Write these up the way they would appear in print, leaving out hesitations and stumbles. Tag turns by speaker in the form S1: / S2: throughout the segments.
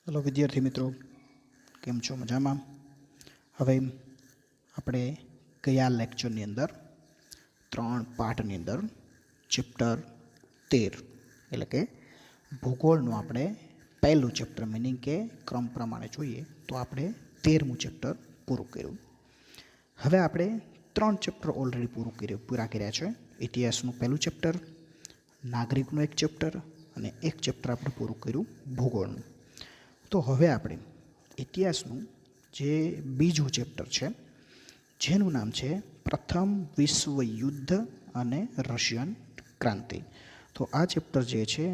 S1: Hello विद्यार्थी मित्रों, केम छो? मजामां? हवे આપણે ગયા લેક્ચરની અંદર 3 પાઠની અંદર ચેપ્ટર 13 એટલે કે ભૂગોળનું આપણે પહેલું ચેપ્ટર મીનિંગ કે ક્રમ પ્રમાણે જોઈએ તો આપણે 13મું ચેપ્ટર પૂરું કર્યું. હવે આપણે 3 ચેપ્ટર ઓલરેડી પૂરા કર્યા છે. ઇતિહાસનું પહેલું ચેપ્ટર, નાગરિકનું એક ચેપ્ટર અને એક ચેપ્ટર આપણે પૂરું કર્યું ભૂગોળનું. તો હવે આપણે ઇતિહાસનું જે બીજું ચેપ્ટર છે જેનું નામ છે પ્રથમ વિશ્વયુદ્ધ અને રશિયન ક્રાંતિ. તો આ ચેપ્ટર જે છે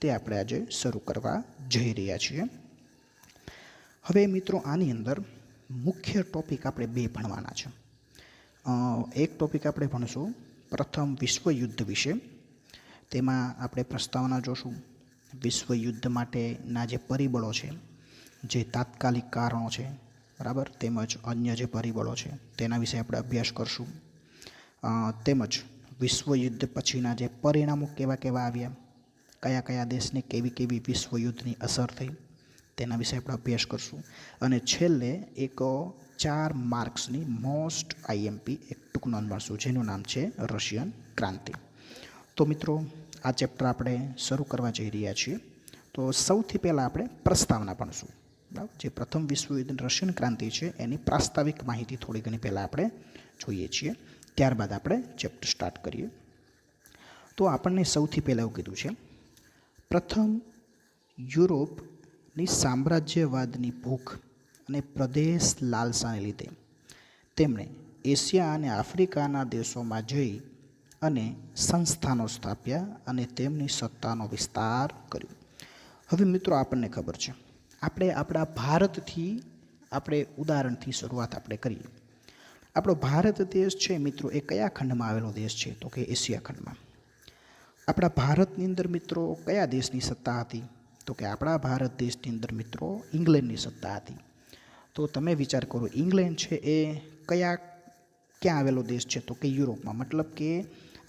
S1: તે આપણે આજે શરૂ કરવા જઈ રહ્યા છીએ. હવે મિત્રો આની અંદર મુખ્ય ટોપિક આપણે બે ભણવાના છે. એક ટોપિક આપણે ભણશું પ્રથમ વિશ્વયુદ્ધ વિશે. તેમાં આપણે પ્રસ્તાવના જોશું, વિશ્વયુદ્ધ માટેના જે પરિબળો છે, જે તાત્કાલિક કારણો છે, બરાબર, તેમજ અન્ય જે પરિબળો છે તેના વિશે આપણે અભ્યાસ કરશું. તેમજ વિશ્વયુદ્ધ પછીના જે પરિણામો કેવા કેવા આવ્યા, કયા કયા દેશને કેવી કેવી વિશ્વયુદ્ધની અસર થઈ તેના વિશે આપણે અભ્યાસ કરશું. અને છેલ્લે એક 4 માર્ક્સની મોસ્ટ આઈએમપી એક ટૂંક નોંધ મળશું જેનું નામ છે રશિયન ક્રાંતિ. તો મિત્રો આ ચેપ્ટર આપણે શરૂ કરવા જઈ રહ્યા છીએ. તો સૌથી પહેલાં આપણે પ્રસ્તાવના ભણશું. બરાબર, જે પ્રથમ વિશ્વયુદ્ધ રશિયન ક્રાંતિ છે એની પ્રાસ્તાવિક માહિતી થોડી ઘણી પહેલાં આપણે જોઈએ છીએ. ત્યારબાદ આપણે ચેપ્ટર સ્ટાર્ટ કરીએ. તો આપણને સૌથી પહેલાં એવું કીધું છે, પ્રથમ યુરોપની સામ્રાજ્યવાદની ભૂખ અને પ્રદેશ લાલસાને લીધે તેમણે એશિયા અને આફ્રિકાના દેશોમાં જઈ અને સંસ્થાનો સ્થાપ્યા અને તેમની સત્તાનો વિસ્તાર કર્યો. હવે મિત્રો આપણને ખબર છે, આપણે આપણા ભારતથી આપણે ઉદાહરણથી શરૂઆત આપણે કરીએ. આપણો ભારત દેશ છે મિત્રો એ કયા ખંડમાં આવેલો દેશ છે? તો કે એશિયા ખંડમાં. આપણા ભારતની અંદર મિત્રો કયા દેશની સત્તા હતી? તો કે આપણા ભારત દેશની અંદર મિત્રો ઇંગ્લેન્ડની સત્તા હતી. તો તમે વિચાર કરો, ઇંગ્લેન્ડ છે એ ક્યાં આવેલો દેશ છે? તો કે યુરોપમાં. મતલબ કે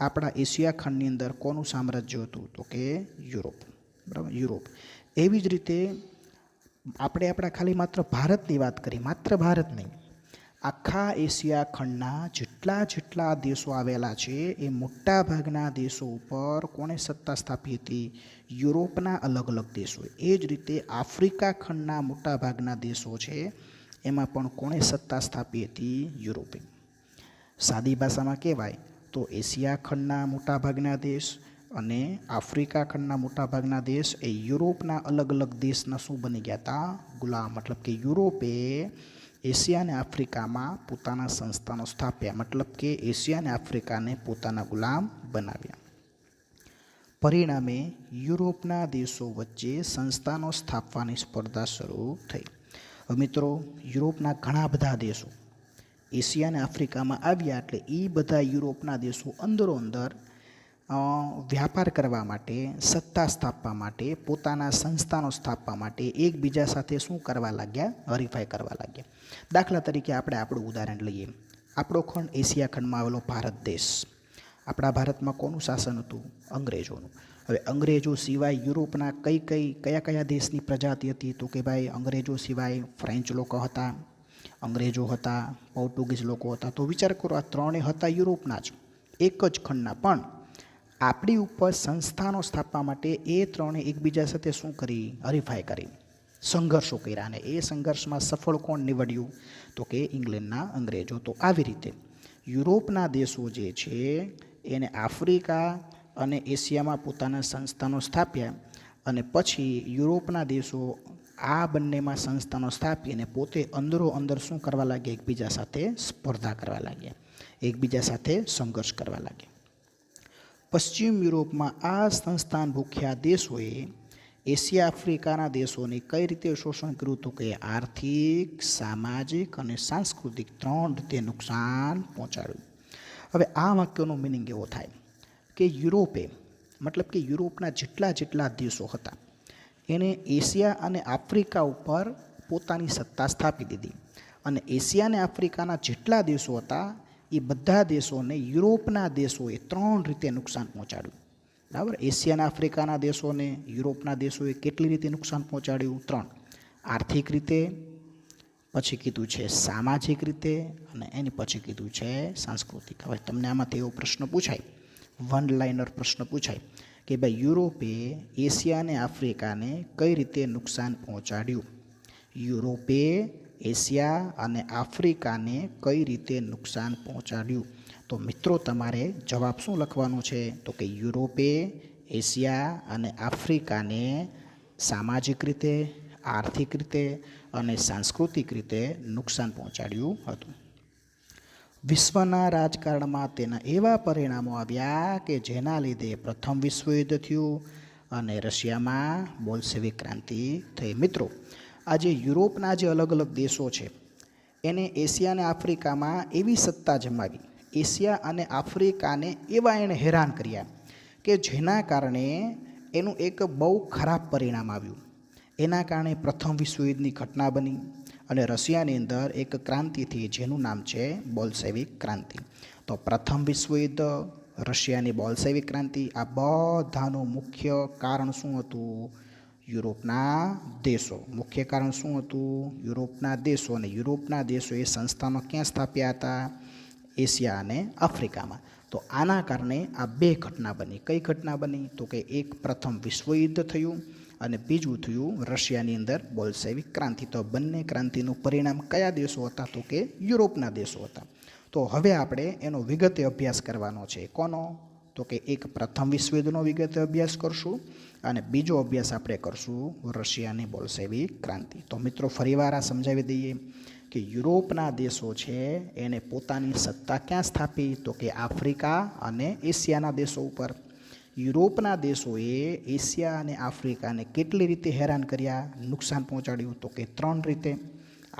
S1: આપણા એશિયા ખંડની અંદર કોનું સામ્રાજ્ય હતું? તો કે યુરોપ. બરાબર, યુરોપ. એવી જ રીતે આપણે આપણા ખાલી માત્ર ભારતની વાત કરી, માત્ર ભારત નહીં, આખા એશિયા ખંડના જેટલા દેશો આવેલા છે એ મોટા ભાગના દેશો ઉપર કોણે સત્તા સ્થાપી હતી? યુરોપના અલગ અલગ દેશોએ. એ જ રીતે આફ્રિકા ખંડના મોટા ભાગના દેશો છે એમાં પણ કોણે સત્તા સ્થાપી હતી? યુરોપે. સાદી ભાષામાં કહેવાય તો એશિયા ખંડના મોટાભાગના દેશ અને આફ્રિકા ખંડના મોટાભાગના દેશ એ યુરોપના અલગ અલગ દેશના શું બની ગયા હતા? ગુલામ. મતલબ કે યુરોપે એશિયા અને આફ્રિકામાં પોતાના સંસ્થાનો સ્થાપ્યા. મતલબ કે એશિયા અને આફ્રિકાને પોતાના ગુલામ બનાવ્યા. પરિણામે યુરોપના દેશો વચ્ચે સંસ્થાનો સ્થાપવાની સ્પર્ધા શરૂ થઈ. મિત્રો યુરોપના ઘણા બધા દેશો એશિયા અને આફ્રિકામાં આવ્યા એટલે એ બધા યુરોપના દેશો અંદરોઅંદર વ્યાપાર કરવા માટે, સત્તા સ્થાપવા માટે, પોતાના સંસ્થાનો સ્થાપવા માટે એકબીજા સાથે શું કરવા લાગ્યા? હરીફાઈ કરવા લાગ્યા. દાખલા તરીકે આપણે આપણું ઉદાહરણ લઈએ. આપણો ખંડ એશિયા ખંડમાં આવેલો ભારત દેશ. આપણા ભારતમાં કોનું શાસન હતું? અંગ્રેજોનું. હવે અંગ્રેજો સિવાય યુરોપના કયા દેશની પ્રજાતિ હતી? તો કે ભાઈ અંગ્રેજો સિવાય ફ્રેન્ચ લોકો હતા, અંગ્રેજો હતા, પોર્ટુગીઝ લોકો હતા. તો વિચાર કરો, આ ત્રણે હતા યુરોપના જ, એક જ ખંડના. પણ આપણી ઉપર સંસ્થાનો સ્થાપવા માટે એ ત્રણે એકબીજા સાથે શું કરી? હરીફાઈ કરી, સંઘર્ષો કર્યા. અને એ સંઘર્ષમાં સફળ કોણ નીવડ્યું? તો કે ઇંગ્લેન્ડના અંગ્રેજો. તો આવી રીતે યુરોપના દેશો જે છે એને આફ્રિકા અને એશિયામાં પોતાના સંસ્થાનો સ્થાપ્યા અને પછી યુરોપના દેશો આ બંનેમાં સંસ્થાનો સ્થાપી અને પોતે અંદર શું કરવા લાગ્યા? એકબીજા સાથે સ્પર્ધા કરવા લાગ્યા, એકબીજા સાથે સંઘર્ષ કરવા લાગ્યા. પશ્ચિમ યુરોપમાં આ સંસ્થાન ભૂખ્યા દેશોએ એશિયા આફ્રિકાના દેશોને કઈ રીતે શોષણ કર્યું? તો કે આર્થિક, સામાજિક અને સાંસ્કૃતિક 3 રીતે નુકસાન પહોંચાડ્યું. હવે આ વાક્યનો મિનિંગ એવો થાય કે યુરોપે, મતલબ કે યુરોપના જેટલા દેશો હતા એને એશિયા અને આફ્રિકા ઉપર પોતાની સત્તા સ્થાપી દીધી. અને એશિયા અને આફ્રિકાના જેટલા દેશો હતા એ બધા દેશોને યુરોપના દેશોએ 3 રીતે નુકસાન પહોંચાડ્યું. બરાબર, એશિયા અને આફ્રિકાના દેશોને યુરોપના દેશોએ કેટલી રીતે નુકસાન પહોંચાડ્યું? 3. આર્થિક રીતે, પછી કીધું છે સામાજિક રીતે, અને એની પછી કીધું છે સાંસ્કૃતિક. હવે તમને આમાંથી એવો પ્રશ્ન પૂછાય, વન લાઇનર પ્રશ્ન પૂછાય કે ભાઈ યુરોપે એશિયા અને આફ્રિકાને કઈ રીતે નુકસાન પહોંચાડ્યું? યુરોપે એશિયા અને આફ્રિકાને કઈ રીતે નુકસાન પહોંચાડ્યું? તો મિત્રો તમારે જવાબ શું લખવાનો છે? તો કે યુરોપે એશિયા અને આફ્રિકાને સામાજિક રીતે, આર્થિક રીતે અને સાંસ્કૃતિક રીતે નુકસાન પહોંચાડ્યું હતું. વિશ્વના રાજકારણમાં તેના એવા પરિણામો આવ્યા કે જેના લીધે પ્રથમ વિશ્વયુદ્ધ થયું અને રશિયામાં બોલ્શેવિક ક્રાંતિ થઈ. મિત્રો, આજે યુરોપના જે અલગ અલગ દેશો છે એને એશિયા અને આફ્રિકામાં એવી સત્તા જમાવી, એશિયા અને આફ્રિકાને એવા એણે હેરાન કર્યા કે જેના કારણે એનું એક બહુ ખરાબ પરિણામ આવ્યું. એના કારણે પ્રથમ વિશ્વયુદ્ધની ઘટના બની અને રશિયાની અંદર એક ક્રાંતિ થઈ જેનું નામ છે બોલ્શેવિક ક્રાંતિ. તો પ્રથમ વિશ્વયુદ્ધ, રશિયાની બોલ્શેવિક ક્રાંતિ, આ બધાનું મુખ્ય કારણ શું હતું? યુરોપના દેશો. મુખ્ય કારણ શું હતું? યુરોપના દેશો. અને યુરોપના દેશોએ સંસ્થાનો ક્યાં સ્થાપ્યા હતા? એશિયા અને આફ્રિકામાં. તો આના કારણે આ બે ઘટના બની. કઈ ઘટના બની? તો કે એક પ્રથમ વિશ્વયુદ્ધ થયું અને બીજું થયું રશિયાની અંદર બોલ્શેવિક ક્રાંતિ. તો બંને ક્રાંતિનું પરિણામ કયા દેશો હતા? તો કે યુરોપના દેશો હતા. તો હવે આપણે એનો વિગતે અભ્યાસ કરવાનો છે. કોનો? તો કે એક પ્રથમ વિશ્વયુદ્ધનો વિગતે અભ્યાસ કરશું અને બીજો અભ્યાસ આપણે કરશું રશિયાની બોલ્શેવિક ક્રાંતિ. તો મિત્રો ફરીવાર આ સમજાવી દઈએ કે યુરોપના દેશો છે એને પોતાની સત્તા ક્યાં સ્થાપી? તો કે આફ્રિકા અને એશિયાના દેશો ઉપર. યુરોપના દેશોએ એશિયા અને આફ્રિકાને કેટલી રીતે હેરાન કર્યા, નુકસાન પહોંચાડ્યું? તો કે 3 રીતે: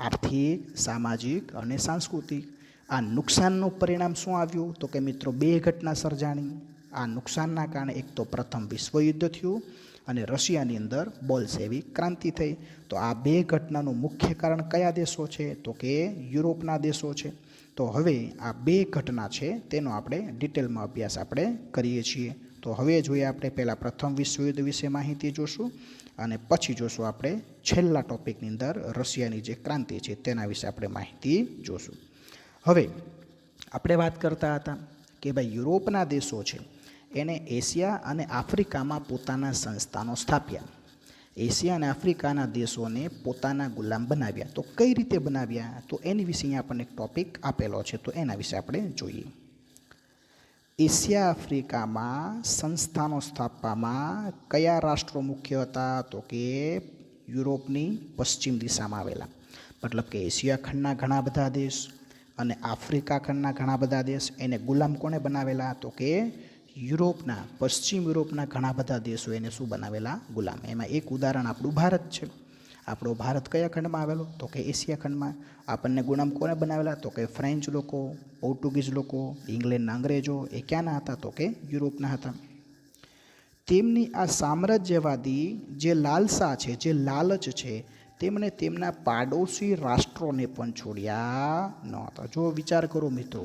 S1: આર્થિક, સામાજિક અને સાંસ્કૃતિક. આ નુકસાનનું પરિણામ શું આવ્યું? તો કે મિત્રો 2 ઘટના સર્જાણી. આ નુકસાનના કારણે એક તો પ્રથમ વિશ્વયુદ્ધ થયું અને રશિયાની અંદર બોલ્શેવિક ક્રાંતિ થઈ. તો આ 2 ઘટનાનું મુખ્ય કારણ કયા દેશો છે? તો કે યુરોપના દેશો છે. તો હવે આ 2 ઘટના છે તેનો આપણે ડિટેલમાં અભ્યાસ આપણે કરીએ છીએ. તો હવે જોઈએ આપણે પહેલાં પ્રથમ વિશ્વયુદ્ધ વિશે માહિતી જોશું અને પછી જોશું આપણે છેલ્લા ટોપિકની અંદર રશિયાની જે ક્રાંતિ છે તેના વિશે આપણે માહિતી જોશું. હવે આપણે વાત કરતા હતા કે ભાઈ યુરોપના દેશો છે એને એશિયા અને આફ્રિકામાં પોતાના સંસ્થાનો સ્થાપ્યા. એશિયા અને આફ્રિકાના દેશોને પોતાના ગુલામ બનાવ્યા. તો કઈ રીતે બનાવ્યા? તો એની વિશે અહીંયા આપણને એક ટોપિક આપેલો છે, તો એના વિશે આપણે જોઈએ. એશિયા આફ્રિકામાં સંસ્થાનો સ્થાપવામાં કયા રાષ્ટ્રો મુખ્ય હતા? તો કે યુરોપની પશ્ચિમ દિશામાં આવેલા, મતલબ કે એશિયા ખંડના ઘણા બધા દેશ અને આફ્રિકા ખંડના ઘણા બધા દેશ એને ગુલામ કોને બનાવેલા? તો કે યુરોપના, પશ્ચિમ યુરોપના ઘણા બધા દેશો એને શું બનાવેલા? ગુલામ. એમાં એક ઉદાહરણ આપણું ભારત છે. આપણો ભારત કયા ખંડમાં આવેલો? તો કે એશિયા ખંડમાં. આપણને ગુલામ કોને બનાવેલા? તો કે ફ્રેન્ચ લોકો, પોર્ટુગીઝ લોકો, ઇંગ્લેન્ડના અંગ્રેજો. એ ક્યાંના હતા? તો કે યુરોપના હતા. તેમની આ સામ્રાજ્યવાદી જે લાલસા છે, જે લાલચ છે, તેમણે તેમના પાડોશી રાષ્ટ્રોને પણ છોડ્યા ન હતા. જો વિચાર કરો મિત્રો,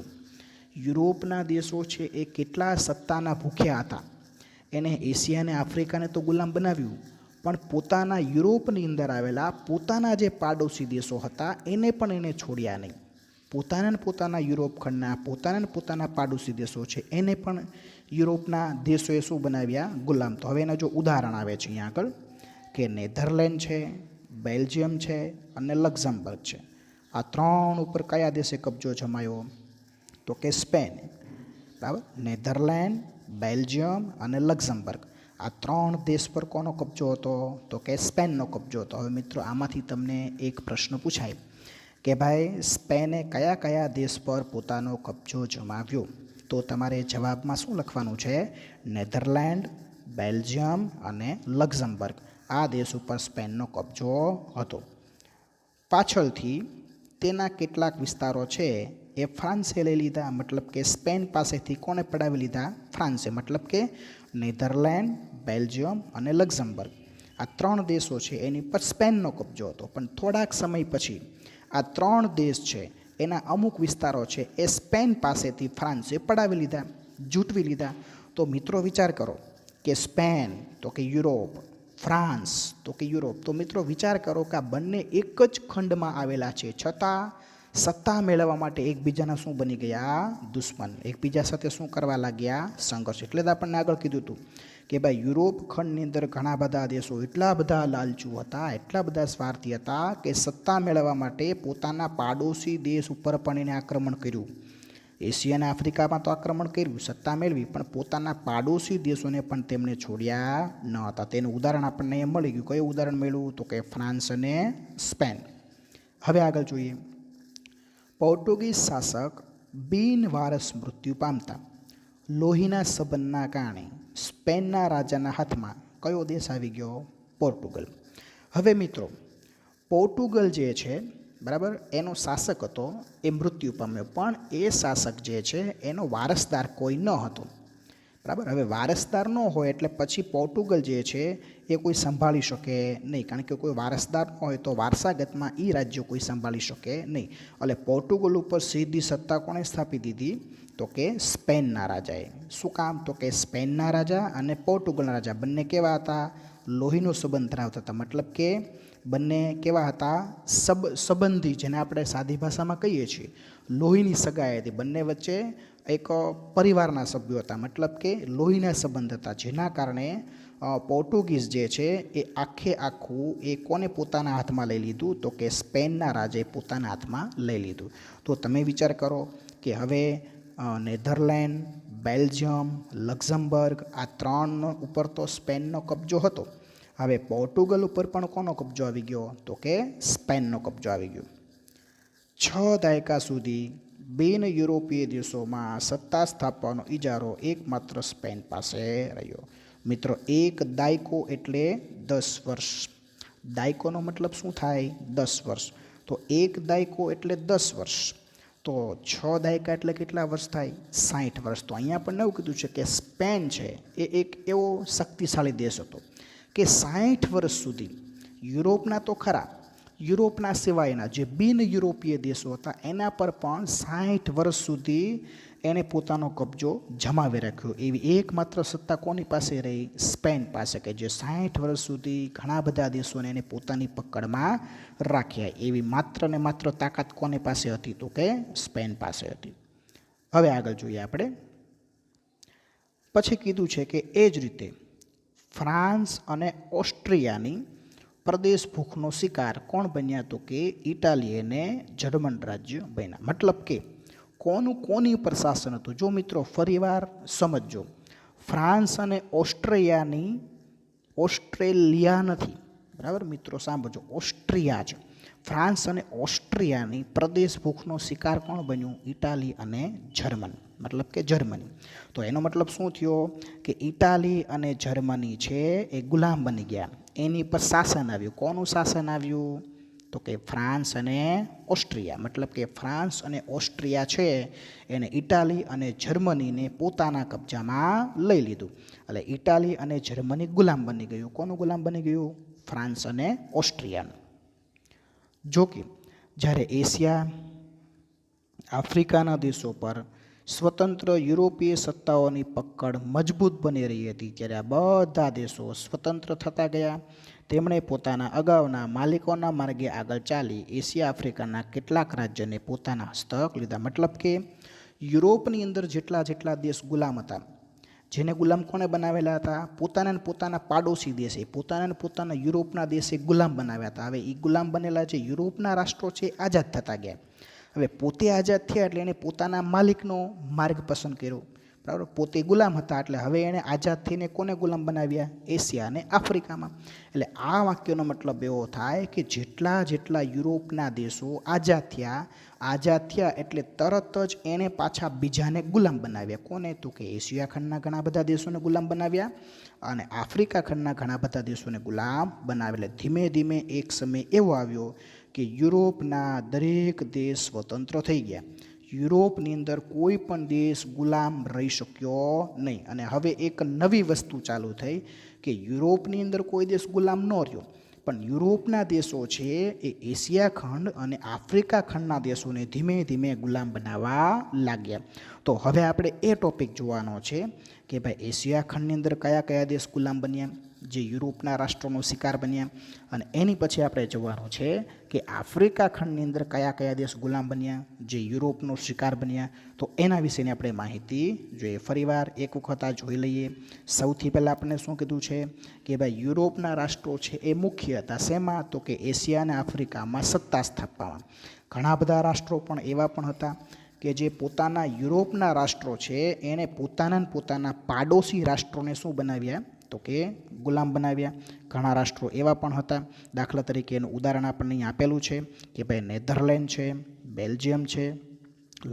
S1: યુરોપના દેશો છે એ કેટલા સત્તાના ભૂખ્યા હતા. એને એશિયા અને આફ્રિકાને તો ગુલામ બનાવ્યું, પણ પોતાના યુરોપની અંદર આવેલા પોતાના જે પાડોશી દેશો હતા એને પણ એને છોડ્યા નહીં. પોતાના યુરોપ ખંડના પોતાના પાડોશી દેશો છે એને પણ યુરોપના દેશોએ શું બનાવ્યા? ગુલામ. તો હવે એના જો ઉદાહરણ આવે છે અહીંયા આગળ કે નેધરલેન્ડ છે, બેલ્જિયમ છે અને લક્ઝમબર્ગ છે. આ 3 ઉપર કયા દેશે કબજો જમાયો? તો કે સ્પેન. બરાબર. નેધરલેન્ડ, બેલ્જિયમ અને લક્ઝમબર્ગ, આ 3 દેશ પર કોનો કબજો હતો? તો કે સ્પેનનો કબજો હતો. હવે મિત્રો આમાંથી તમને એક પ્રશ્ન પૂછાય કે ભાઈ સ્પેને કયા કયા દેશ પર પોતાનો કબજો જમાવ્યો? તો તમારે જવાબમાં શું લખવાનું છે? નેધરલેન્ડ, બેલ્જિયમ અને લક્ઝમબર્ગ, આ દેશ ઉપર સ્પેનનો કબજો હતો. પાછળથી તેના કેટલાક વિસ્તારો છે એ ફ્રાન્સે લઈ લીધા, મતલબ કે સ્પેન પાસેથી કોને પડાવી લીધા? ફ્રાન્સે. મતલબ કે નેધરલેન્ડ, બેલ્જિયમ અને લક્ઝમબર્ગ, આ 3 દેશો છે એની પર સ્પેનનો કબજો હતો. પણ થોડાક સમય પછી આ 3 દેશ છે એના અમુક વિસ્તારો છે એ સ્પેન પાસેથી ફ્રાન્સે પડાવી લીધા, જૂટવી લીધા. તો મિત્રો વિચાર કરો કે સ્પેન, તો કે યુરોપ, ફ્રાન્સ તો કે યુરોપ. તો મિત્રો વિચાર કરો કે આ બંને એક જ ખંડમાં આવેલા છે, છતાં સત્તા મેળવવા માટે એકબીજાના શું બની ગયા? દુશ્મન. એકબીજા સાથે શું કરવા લાગ્યા? સંઘર્ષ. એટલે જ આપણને આગળ કીધું હતું કે ભાઈ યુરોપ ખંડની અંદર ઘણા બધા દેશો એટલા બધા લાલચુ હતા, એટલા બધા સ્વાર્થી હતા કે સત્તા મેળવવા માટે પોતાના પાડોશી દેશ ઉપર પણ એને આક્રમણ કર્યું. એશિયા અને આફ્રિકામાં તો આક્રમણ કર્યું, સત્તા મેળવી, પણ પોતાના પાડોશી દેશોને પણ તેમણે છોડ્યા ન હતા. તેનું ઉદાહરણ આપણને એ મળી ગયું. કયું ઉદાહરણ મળ્યું? તો કે ફ્રાન્સ અને સ્પેન. હવે આગળ જોઈએ. પોર્ટુગીઝ શાસક બિનવારસ મૃત્યુ પામતા લોહીના સંબંધના કારણે સ્પેનના રાજાના હાથમાં કયો દેશ આવી ગયો? પોર્ટુગલ. હવે મિત્રો પોર્ટુગલ જે છે બરાબર, એનો શાસક હતો એ મૃત્યુ પામ્યો, પણ એ શાસક જે છે એનો વારસદાર કોઈ ન હતો. બરાબર. હવે વારસદાર ન હોય એટલે પછી પોર્ટુગલ જે છે એ કોઈ સંભાળી શકે નહીં, કારણ કે કોઈ વારસદાર ન હોય તો વારસાગતમાં એ રાજ્ય કોઈ સંભાળી શકે નહીં. એટલે પોર્ટુગલ ઉપર સીધી સત્તા કોણે સ્થાપી દીધી? તો કે સ્પેનના રાજાએ. શું કામ? તો કે સ્પેનના રાજા અને પોર્ટુગલના રાજા બંને કેવા હતા? લોહીનો સંબંધ ધરાવતા હતા. મતલબ કે બંને કેવા હતા? સંબંધી, જેને આપણે સાદી ભાષામાં કહીએ છીએ લોહીની સગાઈ હતી. બંને વચ્ચે એક પરિવારના સભ્યો હતા, મતલબ કે લોહીના સંબંધ હતા, જેના કારણે પોર્ટુગીઝ જે છે એ આખે આખું એ કોને પોતાના હાથમાં લઈ લીધું? તો કે સ્પેનના રાજાએ પોતાના હાથમાં લઈ લીધું. તો તમે વિચાર કરો કે હવે નેધરલેન્ડ, બેલ્જિયમ, લક્ઝમબર્ગ આ ત્રણ ઉપર તો સ્પેનનો કબજો હતો. હવે પોર્ટુગલ ઉપર પણ કોનો કબજો આવી ગયો? તો કે સ્પેનનો કબજો આવી ગયો. 6 દાયકા સુધી બિન યુરોપીય દેશોમાં સત્તા સ્થાપવાનો ઇજારો એકમાત્ર સ્પેન પાસે રહ્યો. મિત્રો એક દાયકો એટલે 10 વર્ષ. દાયકોનો મતલબ શું થાય? 10 વર્ષ. તો એક દાયકો એટલે 10 વર્ષ. તો 6 દાયકા એટલે કેટલા વર્ષ થાય? 60 વર્ષ. તો અહીંયા પણ એવું કીધું છે કે સ્પેન છે એ એક એવો શક્તિશાળી દેશ હતો કે 60 વર્ષ સુધી યુરોપના તો ખરા, યુરોપના સિવાયના જે બિન યુરોપીય દેશો હતા એના પર પણ 60 વર્ષ સુધી એણે પોતાનો કબજો જમાવી રાખ્યો. એવી એકમાત્ર સત્તા કોની પાસે રહી? સ્પેન પાસે, કે જે 60 વર્ષ સુધી ઘણા બધા દેશોને એને પોતાની પકડમાં રાખ્યા. એવી માત્ર ને માત્ર તાકાત કોની પાસે હતી? તો કે સ્પેન પાસે હતી. હવે આગળ જોઈએ આપણે. પછી કીધું છે કે એ જ રીતે ફ્રાન્સ અને ઓસ્ટ્રિયાની પ્રદેશ ભૂખનો શિકાર કોણ બન્યા? તો કે ઇટાલી અને જર્મન રાજ્ય બન્યા. મતલબ કે કોની ઉપર શાસન હતું? જો મિત્રો ફરીવાર સમજો, ફ્રાન્સ અને ઓસ્ટ્રેલિયા નથી, બરાબર મિત્રો સાંભળજો, ઓસ્ટ્રિયા છે. ફ્રાન્સ અને ઓસ્ટ્રિયાની પ્રદેશ ભૂખનો શિકાર કોણ બન્યું? ઇટાલી અને જર્મન, મતલબ કે જર્મની. તો એનો મતલબ શું થયો? કે ઇટાલી અને જર્મની છે એ ગુલામ બની ગયા, એની પર શાસન આવ્યું. કોનું શાસન આવ્યું? તો કે ફ્રાન્સ અને ઓસ્ટ્રિયા. મતલબ કે ફ્રાન્સ અને ઓસ્ટ્રિયા છે એને ઇટાલી અને જર્મનીને પોતાના કબજામાં લઈ લીધું. એટલે ઇટાલી અને જર્મની ગુલામ બની ગયું. કોનું ગુલામ બની ગયું? ફ્રાન્સ અને ઓસ્ટ્રિયાનું. જોકે જ્યારે એશિયા, આફ્રિકાના દેશો પર સ્વતંત્ર યુરોપીય સત્તાઓની પકડ મજબૂત બની રહી હતી, ત્યારે આ બધા દેશો સ્વતંત્ર થતા ગયા. તેમણે પોતાના અગાઉના માલિકોના માર્ગે આગળ ચાલી એશિયા આફ્રિકાના કેટલાક રાજ્યને પોતાના હસ્તક લીધા. મતલબ કે યુરોપની અંદર જેટલા દેશ ગુલામ હતા, જેને ગુલામ કોણે બનાવેલા હતા? પોતાના પાડોશી દેશે, પોતાના યુરોપના દેશે ગુલામ બનાવ્યા હતા. હવે એ ગુલામ બનેલા જે યુરોપના રાષ્ટ્રો છે આઝાદ થતા ગયા. હવે પોતે આઝાદ થયા એટલે એણે પોતાના માલિકનો માર્ગ પસંદ કર્યો, બરાબર. પોતે ગુલામ હતા એટલે હવે એણે આઝાદ થઈને કોને ગુલામ બનાવ્યા? એશિયા અને આફ્રિકામાં. એટલે આ વાક્યનો મતલબ એવો થાય કે જેટલા યુરોપના દેશો આઝાદ થયા એટલે તરત જ એણે પાછા બીજાને ગુલામ બનાવ્યા. કોને? તો કે એશિયા ખંડના ઘણા બધા દેશોને ગુલામ બનાવ્યા અને આફ્રિકા ખંડના ઘણા બધા દેશોને ગુલામ બનાવેલા. ધીમે ધીમે એક સમય એવો આવ્યો કે યુરોપના દરેક દેશ સ્વતંત્ર થઈ ગયા. યુરોપની અંદર કોઈ પણ દેશ ગુલામ રહી શક્યો નહીં. અને હવે એક નવી વસ્તુ ચાલુ થઈ કે યુરોપની અંદર કોઈ દેશ ગુલામ ન રહ્યો, પણ યુરોપના દેશો છે એ એશિયા ખંડ અને આફ્રિકા ખંડના દેશોને ધીમે ધીમે ગુલામ બનાવવા લાગ્યા. તો હવે આપણે એ ટોપિક જોવાનો છે કે ભાઈ એશિયા ખંડની અંદર કયા દેશ ગુલામ બન્યા? જે યુરોપના રાષ્ટ્રોનો શિકાર બન્યા. અને એની પછી આપણે જોવાનું છે કે આફ્રિકા ખંડની અંદર કયા કયા દેશ ગુલામ બન્યા, જે યુરોપનો શિકાર બન્યા. તો એના વિશેની આપણે માહિતી જોઈએ. ફરીવાર એક વખત આ જોઈ લઈએ. સૌથી પહેલાં આપણને શું કીધું છે કે ભાઈ યુરોપના રાષ્ટ્રો છે એ મુખ્ય હતા શેમાં, તો કે એશિયા અને આફ્રિકામાં સત્તા સ્થાપવામાં. ઘણા બધા રાષ્ટ્રો પણ એવા પણ હતા કે જે પોતાના યુરોપના રાષ્ટ્રો છે એણે પોતાના પાડોશી રાષ્ટ્રોને શું બનાવ્યા, તો કે ગુલામ બનાવ્યા. ઘણા રાષ્ટ્રો એવા પણ હતા. દાખલા તરીકે એનું ઉદાહરણ આપણને અહીં આપેલું છે કે ભાઈ નેધરલેન્ડ છે, બેલ્જિયમ છે,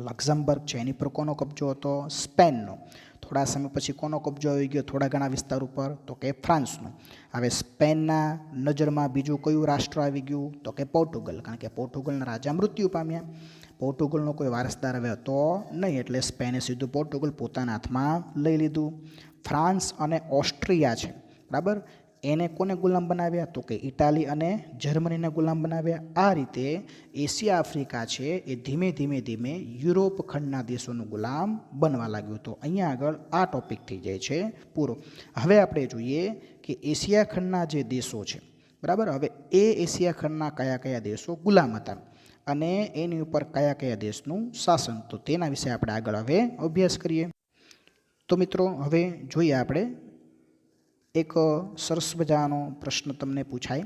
S1: લક્ઝમબર્ગ છે, એની પર કોનો કબજો હતો, સ્પેનનો. થોડા સમય પછી કોનો કબજો આવી ગયો થોડા ઘણા વિસ્તાર ઉપર, તો કે ફ્રાન્સનો. હવે સ્પેનના નજરમાં બીજું કયું રાષ્ટ્ર આવી ગયું, તો કે પોર્ટુગલ, કારણ કે પોર્ટુગલના રાજા મૃત્યુ પામ્યા. પોર્ટુગલનો કોઈ વારસદાર હવે હતો નહીં, એટલે સ્પેને સીધું પોર્ટુગલ પોતાના હાથમાં લઈ લીધું. ફ્રાન્સ અને ઓસ્ટ્રિયા છે, બરાબર, એને કોને ગુલામ બનાવ્યા, તો કે ઇટાલી અને જર્મનીને ગુલામ બનાવ્યા. આ રીતે એશિયા આફ્રિકા છે એ ધીમે ધીમે યુરોપ ખંડના દેશોનું ગુલામ બનવા લાગ્યું. તો અહીંયા આગળ આ ટોપિક થઈ જાય છે પૂરો. હવે આપણે જોઈએ કે એશિયા ખંડના જે દેશો છે, બરાબર, હવે એ એશિયા ખંડના કયા કયા દેશો ગુલામ હતા અને એની ઉપર કયા કયા દેશનું શાસન, તો તેના વિશે આપણે આગળ હવે અભ્યાસ કરીએ. તો મિત્રો હવે જોઈએ આપણે એક સરસ મજાનો પ્રશ્ન તમને પૂછાય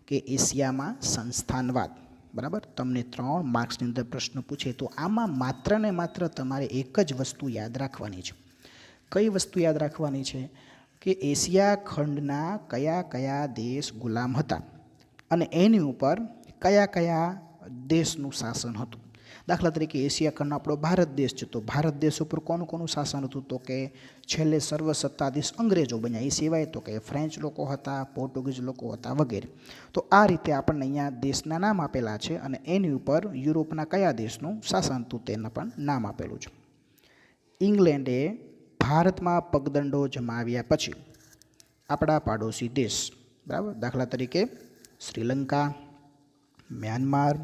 S1: કે એશિયામાં સંસ્થાનવાદ, બરાબર, તમને 3 માર્ક્સની અંદર પ્રશ્ન પૂછે તો આમાં માત્ર ને માત્ર તમારે એક જ વસ્તુ યાદ રાખવાની છે. કઈ વસ્તુ યાદ રાખવાની છે કે એશિયા ખંડના કયા કયા દેશ ગુલામ હતા અને એની ઉપર કયા કયા દેશનું શાસન હતું. દાખલા તરીકે એશિયા ખંડનો આપણો ભારત દેશ છે, તો ભારત દેશ ઉપર કોનું શાસન હતું, તો કે છેલ્લે સર્વસત્તાધીશ અંગ્રેજો બન્યા. એ સિવાય તો કે ફ્રેન્ચ લોકો હતા, પોર્ટુગીઝ લોકો હતા વગેરે. તો આ રીતે આપણને અહીંયા દેશના નામ આપેલા છે અને એની ઉપર યુરોપના કયા દેશનું શાસન હતું તેના પણ નામ આપેલું છે. ઇંગ્લેન્ડે ભારતમાં પગદંડો જમાવ્યા પછી આપણા પાડોશી દેશ, બરાબર, દાખલા તરીકે શ્રીલંકા, મ્યાનમાર,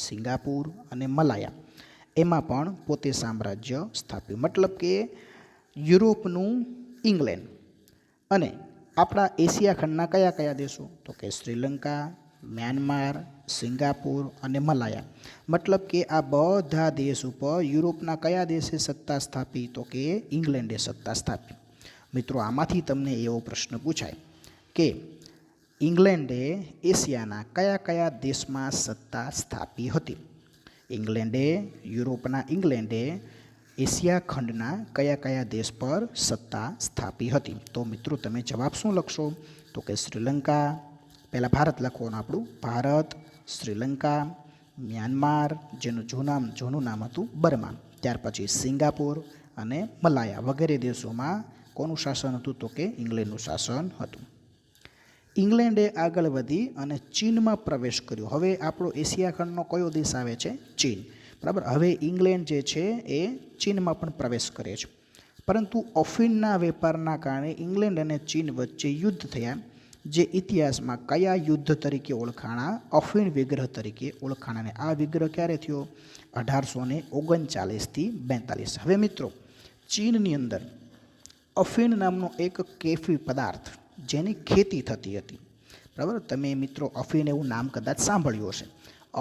S1: સિંગાપુર અને મલાયા, એમાં પણ પોતે સામ્રાજ્ય સ્થાપ્યું. મતલબ કે યુરોપનું ઇંગ્લેન્ડ અને આપણા એશિયા ખંડના કયા કયા દેશો, તો કે શ્રીલંકા, મ્યાનમાર, સિંગાપુર અને મલાયા. મતલબ કે આ બધા દેશ ઉપર યુરોપના કયા દેશે સત્તા સ્થાપી, તો કે ઇંગ્લેન્ડે સત્તા સ્થાપી. મિત્રો આમાંથી તમને એવો પ્રશ્ન પૂછાય કે ઇંગ્લેન્ડે એશિયાના કયા કયા દેશમાં સત્તા સ્થાપી હતી. ઇંગ્લેન્ડે એશિયા ખંડના કયા કયા દેશ પર સત્તા સ્થાપી હતી. તો મિત્રો તમે જવાબ શું લખશો, તો કે શ્રીલંકા, પહેલાં ભારત લખવાનું આપણું, ભારત, શ્રીલંકા, મ્યાનમાર જેનું જૂનું નામ હતું બર્મા, ત્યાર પછી સિંગાપુર અને મલાયા વગેરે દેશોમાં કોનું શાસન હતું, તો કે ઇંગ્લેન્ડનું શાસન હતું. ઇંગ્લેન્ડે આગળ વધી અને ચીનમાં પ્રવેશ કર્યો. હવે આપણો એશિયા ખંડનો કયો દેશ આવે છે, ચીન, બરાબર. હવે ઇંગ્લેન્ડ જે છે એ ચીનમાં પણ પ્રવેશ કરે છે. પરંતુ અફીણના વેપારના કારણે ઇંગ્લેન્ડ અને ચીન વચ્ચે યુદ્ધ થયા, જે ઇતિહાસમાં કયા યુદ્ધ તરીકે ઓળખાણા, અફીણ વિગ્રહ તરીકે ઓળખાણા. અને આ વિગ્રહ ક્યારે થયો, 1839 થી 42. હવે મિત્રો ચીનની અંદર અફીણ નામનો એક કેફી પદાર્થ જેની ખેતી થતી હતી, બરાબર. તમે મિત્રો અફીણ એવું નામ કદાચ સાંભળ્યું હશે.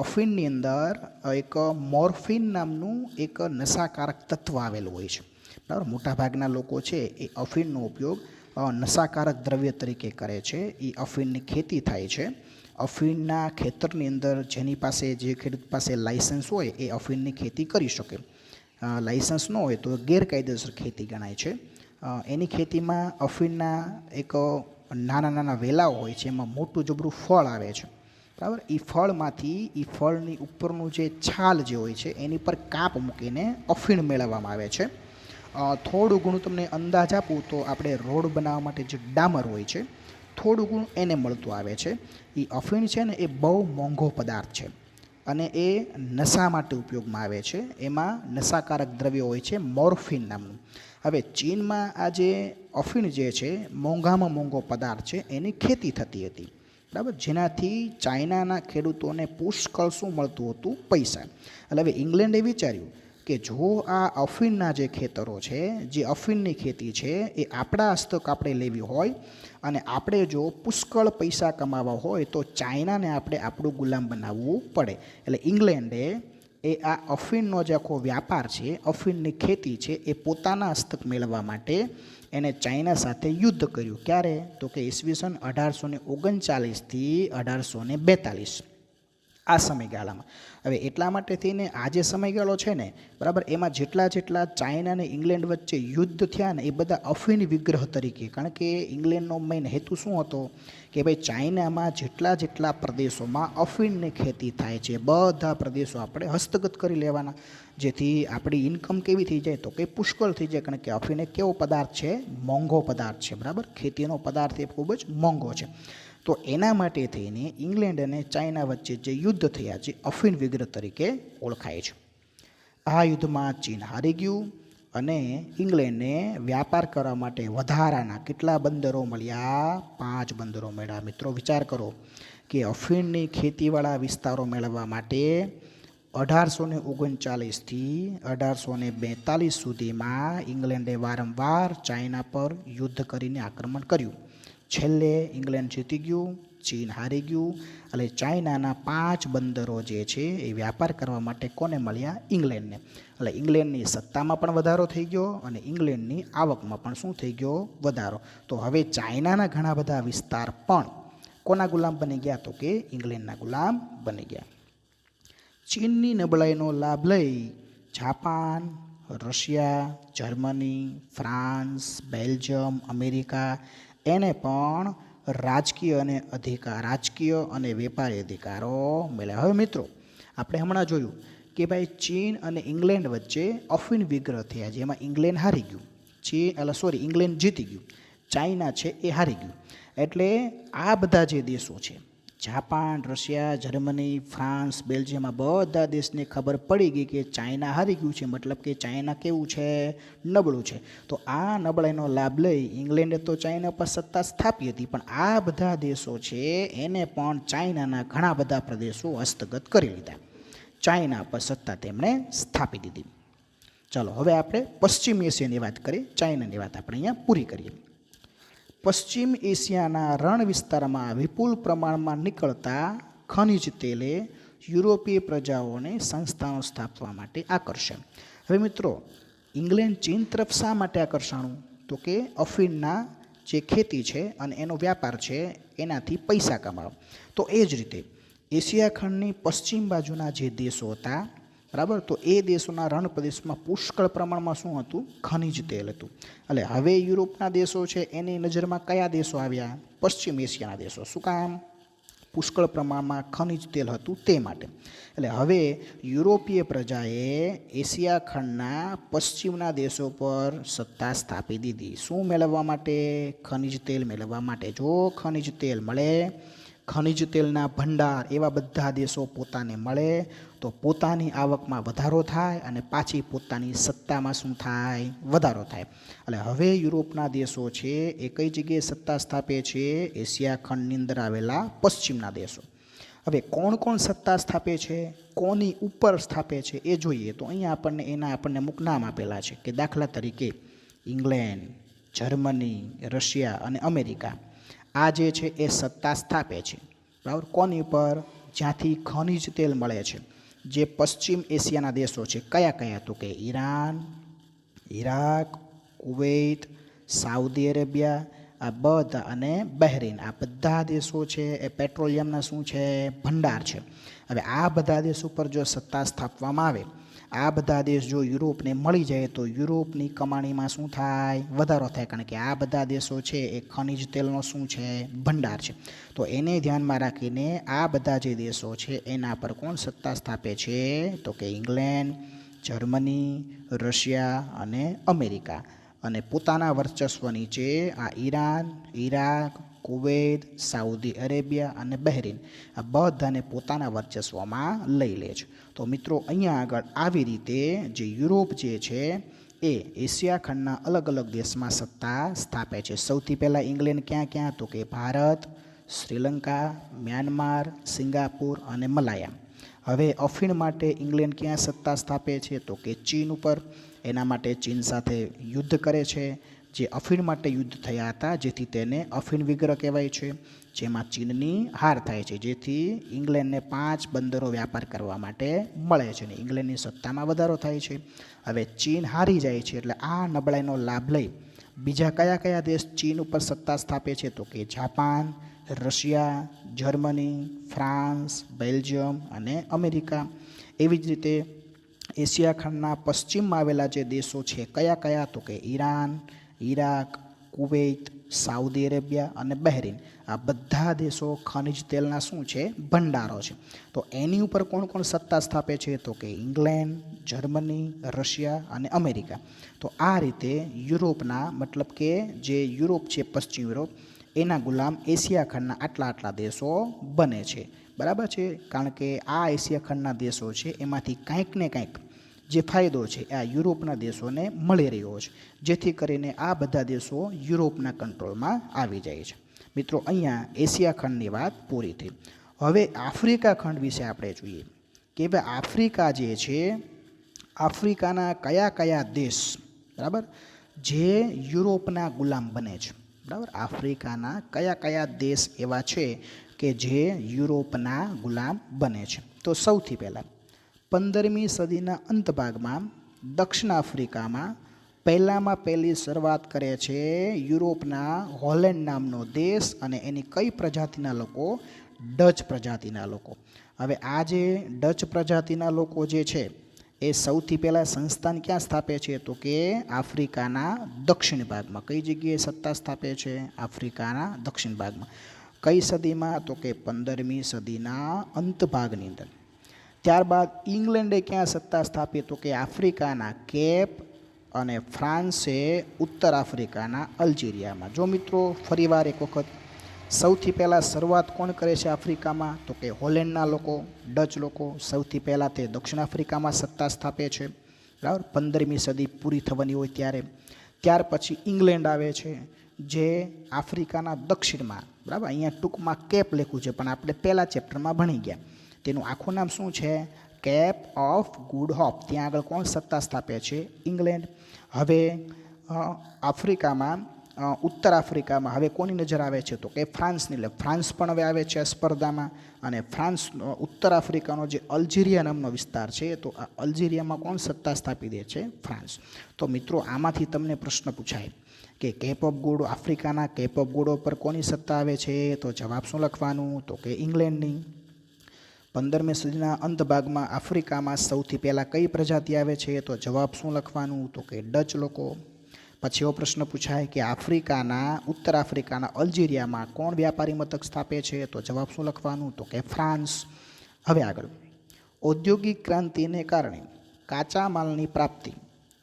S1: અફીણની અંદર એક મોર્ફિન નામનું એક નશાકારક તત્વ આવેલું હોય છે, બરાબર. મોટાભાગના લોકો છે એ અફીણનો ઉપયોગ નશાકારક દ્રવ્ય તરીકે કરે છે. એ અફીણની ખેતી થાય છે. અફીણના ખેતરની અંદર જે ખેડૂત પાસે લાઇસન્સ હોય એ અફીણની ખેતી કરી શકે. લાઇસન્સ ન હોય તો ગેરકાયદેસર ખેતી ગણાય છે. એની ખેતીમાં અફીણના એક નાના વેલાઓ હોય છે, એમાં મોટું જબરું ફળ આવે છે, બરાબર. એ ફળની ઉપરનું જે છાલ જે હોય છે એની પર કાપ મૂકીને અફીણ મેળવવામાં આવે છે. થોડું ઘણું તમને અંદાજ આપું તો આપણે રોડ બનાવવા માટે જે ડામર હોય છે થોડું ઘણું એને મળતું આવે છે. એ અફીણ છે ને એ બહુ મોંઘો પદાર્થ છે અને એ નશા માટે ઉપયોગમાં આવે છે. એમાં નશાકારક દ્રવ્ય હોય છે મોર્ફિન નામનું. હવે ચીનમાં આ જે અફીણ જે છે મોંઘામાં મોંઘો પદાર્થ છે એની ખેતી થતી હતી, બરાબર, જેનાથી ચાઇનાના ખેડૂતોને પુષ્કળ શું મળતું હતું, પૈસા. એટલે હવે ઇંગ્લેન્ડે વિચાર્યું કે જો આ અફીણના જે ખેતરો છે, જે અફીણની ખેતી છે એ આપણા હસ્તક આપણે લેવી હોય અને આપણે જો પુષ્કળ પૈસા કમાવા હોય તો ચાઇનાને આપણે આપણું ગુલામ બનાવવું પડે. એટલે ઇંગ્લેન્ડે એ આ અફીણનો જે આખો વ્યાપાર છે, અફીણની ખેતી છે, એ પોતાના હસ્તક મેળવવા માટે એને ચાઇના સાથે યુદ્ધ કર્યું. ક્યારે? તો કે ઈસવીસન 1839થી 1842 આ સમયગાળામાં. હવે એટલા માટે થઈને આ જે સમયગાળો છે ને, બરાબર, એમાં જેટલા ચાઇના અને ઇંગ્લેન્ડ વચ્ચે યુદ્ધ થયા ને એ બધા અફીણ વિગ્રહ તરીકે. કારણ કે ઇંગ્લેન્ડનો મેઇન હેતુ શું હતો કે ભાઈ ચાઇનામાં જેટલા પ્રદેશોમાં અફીણની ખેતી થાય છે બધા પ્રદેશો આપણે હસ્તગત કરી લેવાના, જેથી આપણી ઇન્કમ કેવી થઈ જાય તો કે પુષ્કળ થઈ જાય. કારણ કે અફીણ એક કેવો પદાર્થ છે? મોંઘો પદાર્થ છે, બરાબર. ખેતીનો પદાર્થ એ ખૂબ જ મોંઘો છે. તો એના માટે થઈને ઇંગ્લેન્ડ અને ચાઇના વચ્ચે જે યુદ્ધ થયા છે અફીણ વિગ્રહ તરીકે ઓળખાય છે. આ યુદ્ધમાં ચીન હારી ગયું અને ઇંગ્લેન્ડને વ્યાપાર કરવા માટે વધારાના કેટલા બંદરો મળ્યા? 5 બંદરો મળ્યા. મિત્રો વિચાર કરો કે અફીણની ખેતીવાળા વિસ્તારો મેળવવા માટે 1839થી 1842 સુધીમાં ઇંગ્લેન્ડે વારંવાર ચાઇના પર યુદ્ધ કરીને આક્રમણ કર્યું. છેલ્લે ઇંગ્લેન્ડ જીતી ગયું, ચીન હારી ગયું. એટલે ચાઇનાના 5 બંદરો જે છે એ વ્યાપાર કરવા માટે કોને મળ્યા? ઇંગ્લેન્ડને. એટલે ઇંગ્લેન્ડની સત્તામાં પણ વધારો થઈ ગયો અને ઇંગ્લેન્ડની આવકમાં પણ શું થઈ ગયો? વધારો. તો હવે ચાઇનાના ઘણા બધા વિસ્તાર પણ કોના ગુલામ બની ગયા? તો કે ઇંગ્લેન્ડના ગુલામ બની ગયા. ચીનની નબળાઈનો લાભ લઈ Japan, Russia, Germany, France, Belgium, America એને પણ રાજકીય અને વેપારી અધિકારો મળ્યા. હવે મિત્રો આપણે હમણાં જોયું કે ભાઈ ચીન અને ઇંગ્લેન્ડ વચ્ચે અફીણ વિગ્રહ થયા, જેમાં ઇંગ્લેન્ડ હારી ગયું, ઇંગ્લેન્ડ જીતી ગયું, ચાઇના છે એ હારી ગયું. એટલે આ બધા જે દેશો છે, Japan, Russia, Germany, France, Belgium, આ બધા દેશને ખબર પડી ગઈ કે ચાઇના હારી ગયું છે, મતલબ કે ચાઇના કેવું છે? નબળું છે. તો આ નબળાઈનો લાભ લઈ ઇંગ્લેન્ડે તો ચાઇના પર સત્તા સ્થાપી હતી, પણ આ બધા દેશો છે એને પણ ચાઇનાના ઘણા બધા પ્રદેશો હસ્તગત કરી લીધા. ચાઇના પર સત્તા તેમણે સ્થાપી દીધી. ચાલો હવે આપણે પશ્ચિમ એશિયાની વાત કરીએ, ચાઇનાની વાત આપણે અહીંયા પૂરી કરીએ. પશ્ચિમ એશિયાના રણ વિસ્તારમાં વિપુલ પ્રમાણમાં નીકળતા ખનિજ તેલે યુરોપીય પ્રજાઓને સંસ્થાઓ સ્થાપવા માટે આકર્ષણ. હવે મિત્રો ઇંગ્લેન્ડ ચીન તરફ શા માટે આકર્ષાણું? તો કે અફીણના જે ખેતી છે અને એનો વ્યાપાર છે એનાથી પૈસા કમાવો. તો એ જ રીતે એશિયા ખંડની પશ્ચિમ બાજુના જે દેશો હતા, બરાબર, તો એ દેશોના રણ પ્રદેશમાં પુષ્કળ પ્રમાણમાં શું હતું? ખનિજ તેલ હતું. એટલે હવે યુરોપના દેશો છે એની નજરમાં કયા દેશો આવ્યા? પશ્ચિમ એશિયાના દેશો. શું કામ? પુષ્કળ પ્રમાણમાં ખનિજ તેલ હતું તે માટે. એટલે હવે યુરોપીય પ્રજાએ એશિયા ખંડના પશ્ચિમના દેશો પર સત્તા સ્થાપી દીધી. શું મેળવવા માટે? ખનિજ તેલ મેળવવા માટે. જો ખનિજ તેલ મળે, ખનિજ તેલના ભંડાર એવા બધા દેશો પોતાને મળે તો પોતાની આવકમાં વધારો થાય અને પાછી પોતાની સત્તામાં શું થાય? વધારો થાય. એટલે હવે યુરોપના દેશો છે એ કઈ જગ્યાએ સત્તા સ્થાપે છે? એશિયા ખંડની અંદર આવેલા પશ્ચિમના દેશો. હવે કોણ કોણ સત્તા સ્થાપે છે, કોની ઉપર સ્થાપે છે એ જોઈએ તો અહીંયા આપણને અમુક નામ આપેલા છે કે દાખલા તરીકે ઇંગ્લેન્ડ, જર્મની, રશિયા અને અમેરિકા આ જે છે એ સત્તા સ્થાપે છે, બરાબર. કોની ઉપર? જ્યાંથી ખનિજ તેલ મળે છે. જે પશ્ચિમ એશિયાના દેશો છે કયા કયા? તો કે Iran, Iraq, Kuwait, Saudi Arabia, આ બધા અને બહેરીન, આ બધા દેશો છે એ પેટ્રોલિયમના શું છે? ભંડાર છે. હવે આ બધા દેશો પર જો સત્તા સ્થાપવામાં આવે, આ બધા દેશ જો યુરોપને મળી જાય તો યુરોપની કમાણીમાં શું થાય? વધારો થાય. કારણ કે આ બધા દેશો છે એ ખનિજ તેલનો શું છે? ભંડાર છે. તો એને ધ્યાનમાં રાખીને આ બધા જે દેશો છે એના પર કોણ સત્તા સ્થાપે છે? તો કે ઇંગ્લેન્ડ, જર્મની, રશિયા અને અમેરિકા. અને પોતાના વર્ચસ્વ નીચે આ Iran, Iraq, Kuwait, Saudi Arabia અને બહેરીન આ બધાને પોતાના વર્ચસ્વમાં લઈ લે છે. તો મિત્રો અહીંયા આગળ આવી રીતે જે યુરોપ જે છે એ એશિયા ખંડના અલગ અલગ દેશમાં સત્તા સ્થાપે છે. સૌથી પહેલાં ઇંગ્લેન્ડ ક્યાં? તો કે ભારત, શ્રીલંકા, મ્યાનમાર, સિંગાપુર અને મલાયા. હવે અફીણ માટે ઇંગ્લેન્ડ ક્યાં સત્તા સ્થાપે છે? તો કે ચીન ઉપર. એના માટે ચીન સાથે યુદ્ધ કરે છે, જે અફીણ માટે યુદ્ધ થયા હતા, જેથી તેને અફીણ વિગ્રહ કહેવાય છે, જેમાં ચીનની હાર થાય છે, જેથી ઇંગ્લેન્ડને 5 બંદરો વ્યાપાર કરવા માટે મળે છે અને ઇંગ્લેન્ડની સત્તામાં વધારો થાય છે. હવે ચીન હારી જાય છે, એટલે આ નબળાઈનો લાભ લઈ બીજા કયા કયા દેશ ચીન ઉપર સત્તા સ્થાપે છે? તો કે Japan, Russia, Germany, France, Belgium અને અમેરિકા. એવી જ રીતે એશિયા ખંડના પશ્ચિમમાં આવેલા જે દેશો છે કયા કયા? તો કે Iran, Iraq, Kuwait, Saudi Arabia અને બહેરીન. આ બધા દેશો ખનિજ તેલના શું છે? ભંડારો છે. તો એની ઉપર કોણ કોણ સત્તા સ્થાપે છે? તો કે ઇંગ્લેન્ડ, જર્મની, રશિયા અને અમેરિકા. તો આ રીતે યુરોપના, મતલબ કે જે યુરોપ છે, પશ્ચિમ યુરોપ, એના ગુલામ એશિયા ખંડના આટલા દેશો બને છે. બરાબર છે? કારણ કે આ એશિયા ખંડના દેશો છે એમાંથી કંઈક ને કંઈક જે ફાયદો છે આ યુરોપના દેશોને મળી રહ્યો છે, જેથી કરીને આ બધા દેશો યુરોપના કંટ્રોલમાં આવી જાય છે. મિત્રો, અહીંયા એશિયા ખંડની વાત પૂરી થઈ. હવે આફ્રિકા ખંડ વિશે આપણે જોઈએ કે ભાઈ આફ્રિકા જે છે, આફ્રિકાના કયા કયા દેશ, બરાબર, જે યુરોપના ગુલામ બને છે. બરાબર, આફ્રિકાના કયા કયા દેશ એવા છે કે જે યુરોપના ગુલામ બને છે? તો સૌથી પહેલાં 15મી સદીના અંત ભાગમાં દક્ષિણ આફ્રિકામાં પહેલી શરૂઆત કરે છે યુરોપના હોલેન્ડ નામનો દેશ, અને એની કઈ પ્રજાતિના લોકો? ડચ પ્રજાતિના લોકો. હવે આ જે ડચ પ્રજાતિના લોકો જે છે એ સૌથી પહેલાં સંસ્થાન ક્યાં સ્થાપે છે? તો કે આફ્રિકાના દક્ષિણ ભાગમાં. કઈ જગ્યાએ સત્તા સ્થાપે છે? આફ્રિકાના દક્ષિણ ભાગમાં. કઈ સદીમાં? તો કે 15મી સદીના અંત ભાગની અંદર. ત્યારબાદ ઇંગ્લેન્ડે ક્યાં સત્તા સ્થાપી? તો કે આફ્રિકાના કેપ, અને ફ્રાન્સે ઉત્તર આફ્રિકાના અલ્જીરિયામાં. જો મિત્રો, ફરીવાર એક વખત, સૌથી પહેલાં શરૂઆત કોણ કરે છે આફ્રિકામાં? તો કે હોલેન્ડના લોકો, ડચ લોકો. સૌથી પહેલાં તે દક્ષિણ આફ્રિકામાં સત્તા સ્થાપે છે, બરાબર, 15મી સદી પૂરી થવાની હોય ત્યારે. ત્યાર પછી ઇંગ્લેન્ડ આવે છે, જે આફ્રિકાના દક્ષિણમાં, બરાબર, અહીંયા ટૂંકમાં કેપ લખ્યું છે, પણ આપણે પહેલા ચેપ્ટરમાં ભણી ગયા. તેનું આખું નામ શું છે? Cape of Good Hope. ત્યાં આગળ કોણ સત્તા સ્થાપે છે? ઇંગ્લેન્ડ. હવે આફ્રિકામાં, ઉત્તર આફ્રિકામાં હવે કોની નજર આવે છે? તો કે ફ્રાન્સની. એટલે ફ્રાન્સ પણ હવે આવે છે આ સ્પર્ધામાં, અને ફ્રાન્સ, ઉત્તર આફ્રિકાનો જે અલ્જીરિયા નામનો વિસ્તાર છે, તો આ અલ્જીરિયામાં કોણ સત્તા સ્થાપી દે છે? ફ્રાન્સ. તો મિત્રો, આમાંથી તમને પ્રશ્ન પૂછાય કે કેપ ઓફ ગુડ, આફ્રિકાના કેપ ઓફ ગુડ પર કોની સત્તા આવે છે? તો જવાબ શું લખવાનું? તો કે ઇંગ્લેન્ડની. 15મી સદીના અંત ભાગમાં આફ્રિકામાં સૌથી પહેલાં કઈ પ્રજાતિ આવે છે? તો જવાબ શું લખવાનું? તો કે ડચ લોકો. પછી એવો પ્રશ્ન પૂછાય કે આફ્રિકાના, ઉત્તર આફ્રિકાના અલ્જીરિયામાં કોણ વ્યાપારી મથક સ્થાપે છે? તો જવાબ શું લખવાનું? તો કે ફ્રાન્સ. હવે આગળ, ઔદ્યોગિક ક્રાંતિને કારણે કાચા માલની પ્રાપ્તિ,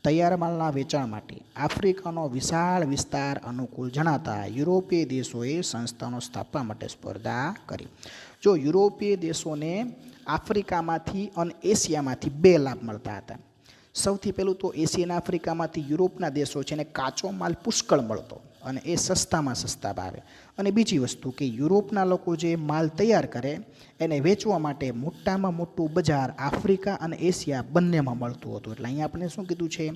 S1: તૈયાર માલના વેચાણ માટે આફ્રિકાનો વિશાળ વિસ્તાર અનુકૂળ જણાતા યુરોપીય દેશોએ સંસ્થાનો સ્થાપવા માટે સ્પર્ધા કરી. જો યુરોપીય દેશોને આફ્રિકામાંથી અને એશિયામાંથી 2 લાભ મળતા હતા. સૌથી પહેલું તો એશિયા અને આફ્રિકામાંથી યુરોપના દેશો છે એને કાચો માલ પુષ્કળ મળતો, અને એ સસ્તામાં સસ્તા ભાવે. અને બીજી વસ્તુ કે યુરોપના લોકો જે માલ તૈયાર કરે એને વેચવા માટે મોટામાં મોટું બજાર આફ્રિકા અને એશિયા બંનેમાં મળતું હતું. એટલે અહીંયા આપણે શું કીધું છે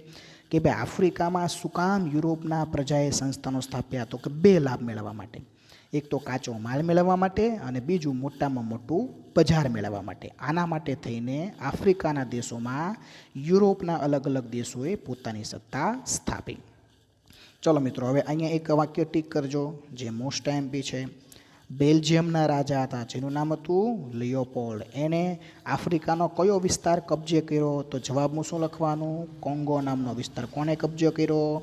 S1: કે ભાઈ આફ્રિકામાં શું કામ યુરોપના પ્રજાએ સંસ્થાનો સ્થાપ્યા? તો કે 2 લાભ મેળવવા માટે. એક તો કાચો માલ મેળવવા માટે, અને બીજું મોટામાં મોટું બજાર મેળવવા માટે. આના માટે થઈને આફ્રિકાના દેશોમાં યુરોપના અલગ અલગ દેશોએ પોતાની સત્તા સ્થાપી. ચલો મિત્રો, હવે અહીંયા એક વાક્ય ટીક કરજો જે મોસ્ટ એમ્પી છે. બેલ્જિયમના રાજા હતા જેનું નામ હતું લિયોપોલ્ડ. એણે આફ્રિકાનો કયો વિસ્તાર કબજે કર્યો? તો જવાબમાં શું લખવાનું? કોંગો નામનો વિસ્તાર. કોણે કબજો કર્યો?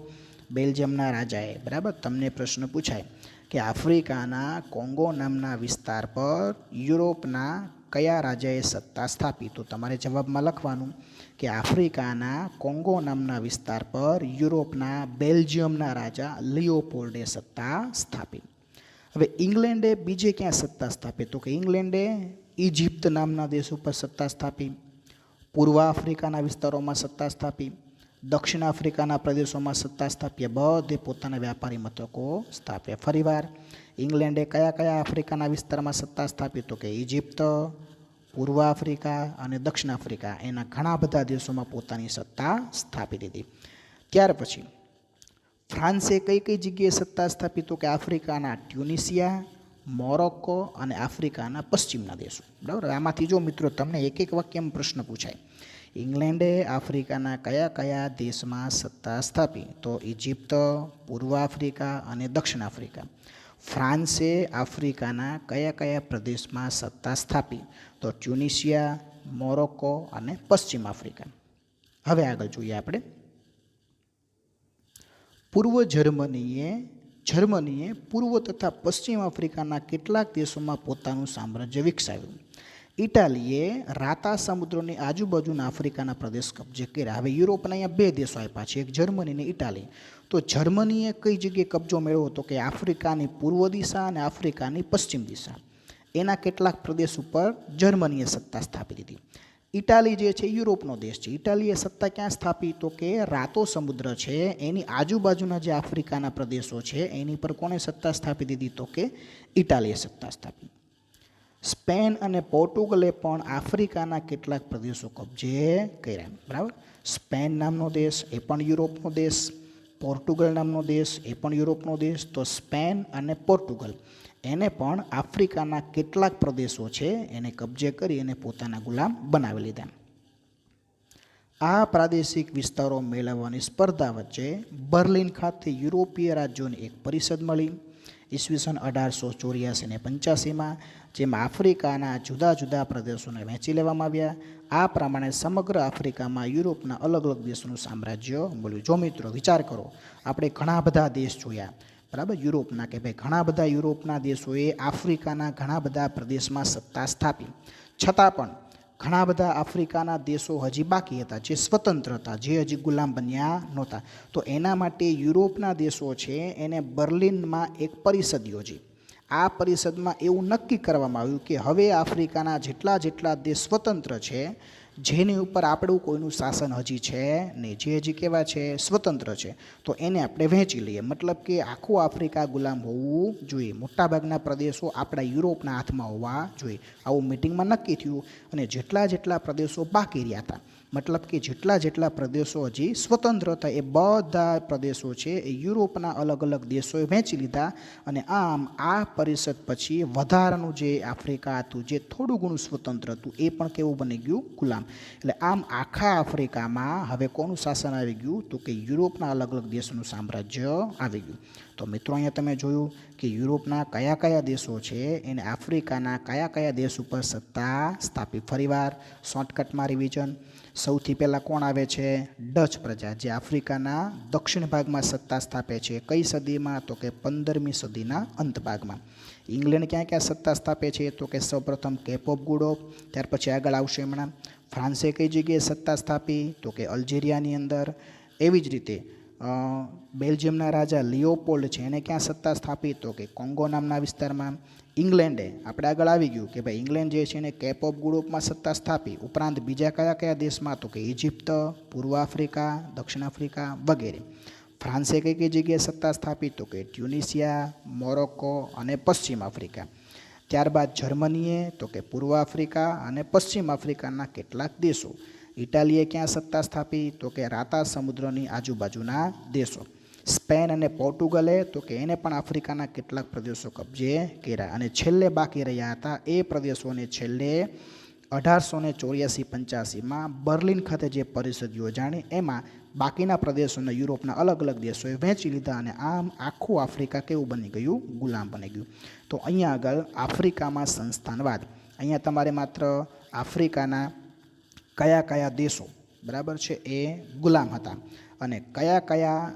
S1: બેલ્જિયમના રાજાએ. બરાબર, તમને પ્રશ્ન પૂછાય કે આફ્રિકાના કોંગો નામના વિસ્તાર પર યુરોપના કયા રાજાએ સત્તા સ્થાપી? તો તમારે જવાબમાં લખવાનું કે આફ્રિકાના કોંગો નામના વિસ્તાર પર યુરોપના બેલ્જિયમના રાજા લિયોપોલ્ડે સત્તા સ્થાપી. હવે ઇંગ્લેન્ડે બીજે ક્યાં સત્તા સ્થાપી? તો કે ઇંગ્લેન્ડે ઇજિપ્ત નામના દેશ ઉપર સત્તા સ્થાપી, પૂર્વ આફ્રિકાના વિસ્તારોમાં સત્તા સ્થાપી, દક્ષિણ આફ્રિકાના પ્રદેશોમાં સત્તા સ્થાપી, બધે પોતાના વ્યાપારી મથકો સ્થાપ્યા. ફરીવાર, ઇંગ્લેન્ડે કયા કયા આફ્રિકાના વિસ્તારમાં સત્તા સ્થાપી? તો કે ઇજિપ્ત, પૂર્વ આફ્રિકા અને દક્ષિણ આફ્રિકા એના ઘણા બધા દેશોમાં પોતાની સત્તા સ્થાપી દીધી. ત્યાર પછી ફ્રાન્સે કઈ કઈ જગ્યાએ સત્તા સ્થાપી? તો કે આફ્રિકાના ટ્યુનિશિયા, મોરોક્કો અને આફ્રિકાના પશ્ચિમના દેશો. બરાબર. આમાંથી જો મિત્રો તમને એક એક વાક્યમાં પ્રશ્ન પૂછાય, ઇંગ્લેન્ડે આફ્રિકાના કયા કયા દેશમાં સત્તા સ્થાપી? તો ઇજિપ્ત, પૂર્વ આફ્રિકા અને દક્ષિણ આફ્રિકા. ફ્રાન્સે આફ્રિકાના કયા કયા પ્રદેશમાં સત્તા સ્થાપી? તો ટ્યુનિશિયા, મોરોક્કો અને પશ્ચિમ આફ્રિકા. હવે આગળ જોઈએ આપણે. પૂર્વ જર્મનીએ પૂર્વ તથા પશ્ચિમ આફ્રિકાના કેટલાક દેશોમાં પોતાનું સામ્રાજ્ય વિકસાવ્યું. ઇટાલીએ રાતા સમુદ્રની આજુબાજુના આફ્રિકાના પ્રદેશ કબજે કર્યા. હવે યુરોપના અહીંયા બે દેશો આપ્યા છે, એક જર્મની અને ઇટાલી. તો જર્મનીએ કઈ જગ્યાએ કબજો મેળવ્યો? તો કે આફ્રિકાની પૂર્વ દિશા અને આફ્રિકાની પશ્ચિમ દિશા, એના કેટલાક પ્રદેશ ઉપર જર્મનીએ સત્તા સ્થાપી દીધી. ઇટાલી જે છે યુરોપનો દેશ છે. ઇટાલીએ સત્તા ક્યાં સ્થાપી? તો કે રાતો સમુદ્ર છે એની આજુબાજુના જે આફ્રિકાના પ્રદેશો છે એની પર કોણે સત્તા સ્થાપી દીધી? તો કે ઇટાલીએ સત્તા સ્થાપી. સ્પેન અને પોર્ટુગલે પણ આફ્રિકાના કેટલાક પ્રદેશો કબજે કર્યા. બરાબર. સ્પેન નામનો દેશ એ પણ યુરોપનો દેશ, પોર્ટુગલ નામનો દેશ એ પણ યુરોપનો દેશ. તો સ્પેન અને પોર્ટુગલ એને પણ આફ્રિકાના કેટલાક પ્રદેશો છે એને કબજે કરી અને પોતાના ગુલામ બનાવી લીધા. આ પ્રાદેશિક વિસ્તારો મેળવવાની સ્પર્ધા વચ્ચે બર્લિન ખાતે યુરોપીય રાજ્યોની એક પરિષદ મળી ઈસવીસન 1884 ને 85માં, જેમાં આફ્રિકાના જુદા જુદા પ્રદેશોને વહેંચી લેવામાં આવ્યા. આ પ્રમાણે સમગ્ર આફ્રિકામાં યુરોપના અલગ અલગ દેશોનું સામ્રાજ્ય મળ્યું. જો મિત્રો વિચાર કરો, આપણે ઘણા બધા દેશ જોયા, બરાબર, યુરોપના, કે ભાઈ ઘણા બધા યુરોપના દેશોએ આફ્રિકાના ઘણા બધા પ્રદેશમાં સત્તા સ્થાપી, છતાં પણ ઘણા બધા આફ્રિકાના દેશો હજી બાકી હતા જે સ્વતંત્ર હતા, જે હજી ગુલામ બન્યા નહોતા. તો એના માટે યુરોપના દેશો છે એને બર્લિનમાં એક પરિષદ યોજી. આ પરિષદમાં એવું નક્કી કરવામાં આવ્યું કે હવે આફ્રિકાના જેટલા દેશ સ્વતંત્ર છે, જેની ઉપર આપણું કોઈનું શાસન હજી છે નહીં, જે હજી કેવા છે? સ્વતંત્ર છે, તો એને આપણે વહેંચી લઈએ. મતલબ કે આખું આફ્રિકા ગુલામ હોવું જોઈએ, મોટાભાગના પ્રદેશો આપણા યુરોપના હાથમાં હોવા જોઈએ. આવું મિટિંગમાં નક્કી થયું અને જેટલા પ્રદેશો બાકી રહ્યા હતા, મતલબ કે જેટલા પ્રદેશો હજી સ્વતંત્ર હતા, એ બધા પ્રદેશો છે એ યુરોપના અલગ અલગ દેશોએ વહેંચી લીધા. અને આમ આ પરિષદ પછી વધારાનું જે આફ્રિકા હતું, જે થોડું ઘણું સ્વતંત્ર હતું, એ પણ કેવું બની ગયું? ગુલામ. એટલે આમ આખા આફ્રિકામાં હવે કોનું શાસન આવી ગયું? તો કે યુરોપના અલગ અલગ દેશોનું સામ્રાજ્ય આવી ગયું. તો મિત્રો અહીંયા તમે જોયું કે યુરોપના કયા કયા દેશો છે એને આફ્રિકાના કયા કયા દેશ ઉપર સત્તા સ્થાપી. ફરીવાર શોર્ટકટમાં રિવિઝન. સૌથી પહેલાં કોણ આવે છે? ડચ પ્રજા, જે આફ્રિકાના દક્ષિણ ભાગમાં સત્તા સ્થાપે છે. કઈ સદીમાં? તો કે 15મી સદીના અંત ભાગમાં. ઇંગ્લેન્ડ ક્યાં સત્તા સ્થાપે છે? તો કે સૌપ્રથમ કેપ ઓફ ગુડ હોપ, ત્યાર પછી આગળ આવશે હમણાં. ફ્રાન્સે કઈ જગ્યાએ સત્તા સ્થાપી? તો કે અલ્જેરિયાની અંદર. એવી જ રીતે બેલ્જિયમના રાજા લિયોપોલ્ડ છે એને ક્યાં સત્તા સ્થાપી? તો કે કોંગો નામના વિસ્તારમાં. ઇંગ્લેન્ડે, આપણે આગળ આવી ગયું કે ભાઈ ઇંગ્લેન્ડ જે છે એને કેપ ઓફ ગુડ હોપમાં સત્તા સ્થાપી. ઉપરાંત બીજા કયા દેશમાં? તો કે ઇજિપ્ત, પૂર્વ આફ્રિકા, દક્ષિણ આફ્રિકા વગેરે. ફ્રાન્સે કઈ જગ્યાએ સત્તા સ્થાપી? તો કે ટ્યુનિશિયા, મોરોક્કો અને પશ્ચિમ આફ્રિકા. ત્યારબાદ જર્મનીએ, તો કે પૂર્વ આફ્રિકા અને પશ્ચિમ આફ્રિકાના કેટલાક દેશો. ઇટાલીએ ક્યાં સત્તા સ્થાપી? તો કે રાતા સમુદ્રની આજુબાજુના દેશો. સ્પેન અને પોર્ટુગલે, તો કે એને પણ આફ્રિકાના કેટલાક પ્રદેશો કબજે કર્યા. અને છેલ્લે બાકી રહ્યા હતા એ પ્રદેશોને છેલ્લે 1884-85માં બર્લિન ખાતે જે પરિષદ યોજાણી, એમાં બાકીના પ્રદેશોને યુરોપના અલગ અલગ દેશોએ વહેંચી લીધા. અને આમ આખું આફ્રિકા કેવું બની ગયું? ગુલામ બની ગયું. તો અહીંયા આગળ આફ્રિકામાં સંસ્થાનવાદ. અહીંયા તમારે માત્ર આફ્રિકાના કયા દેશો, બરાબર છે, એ ગુલામ હતા અને કયા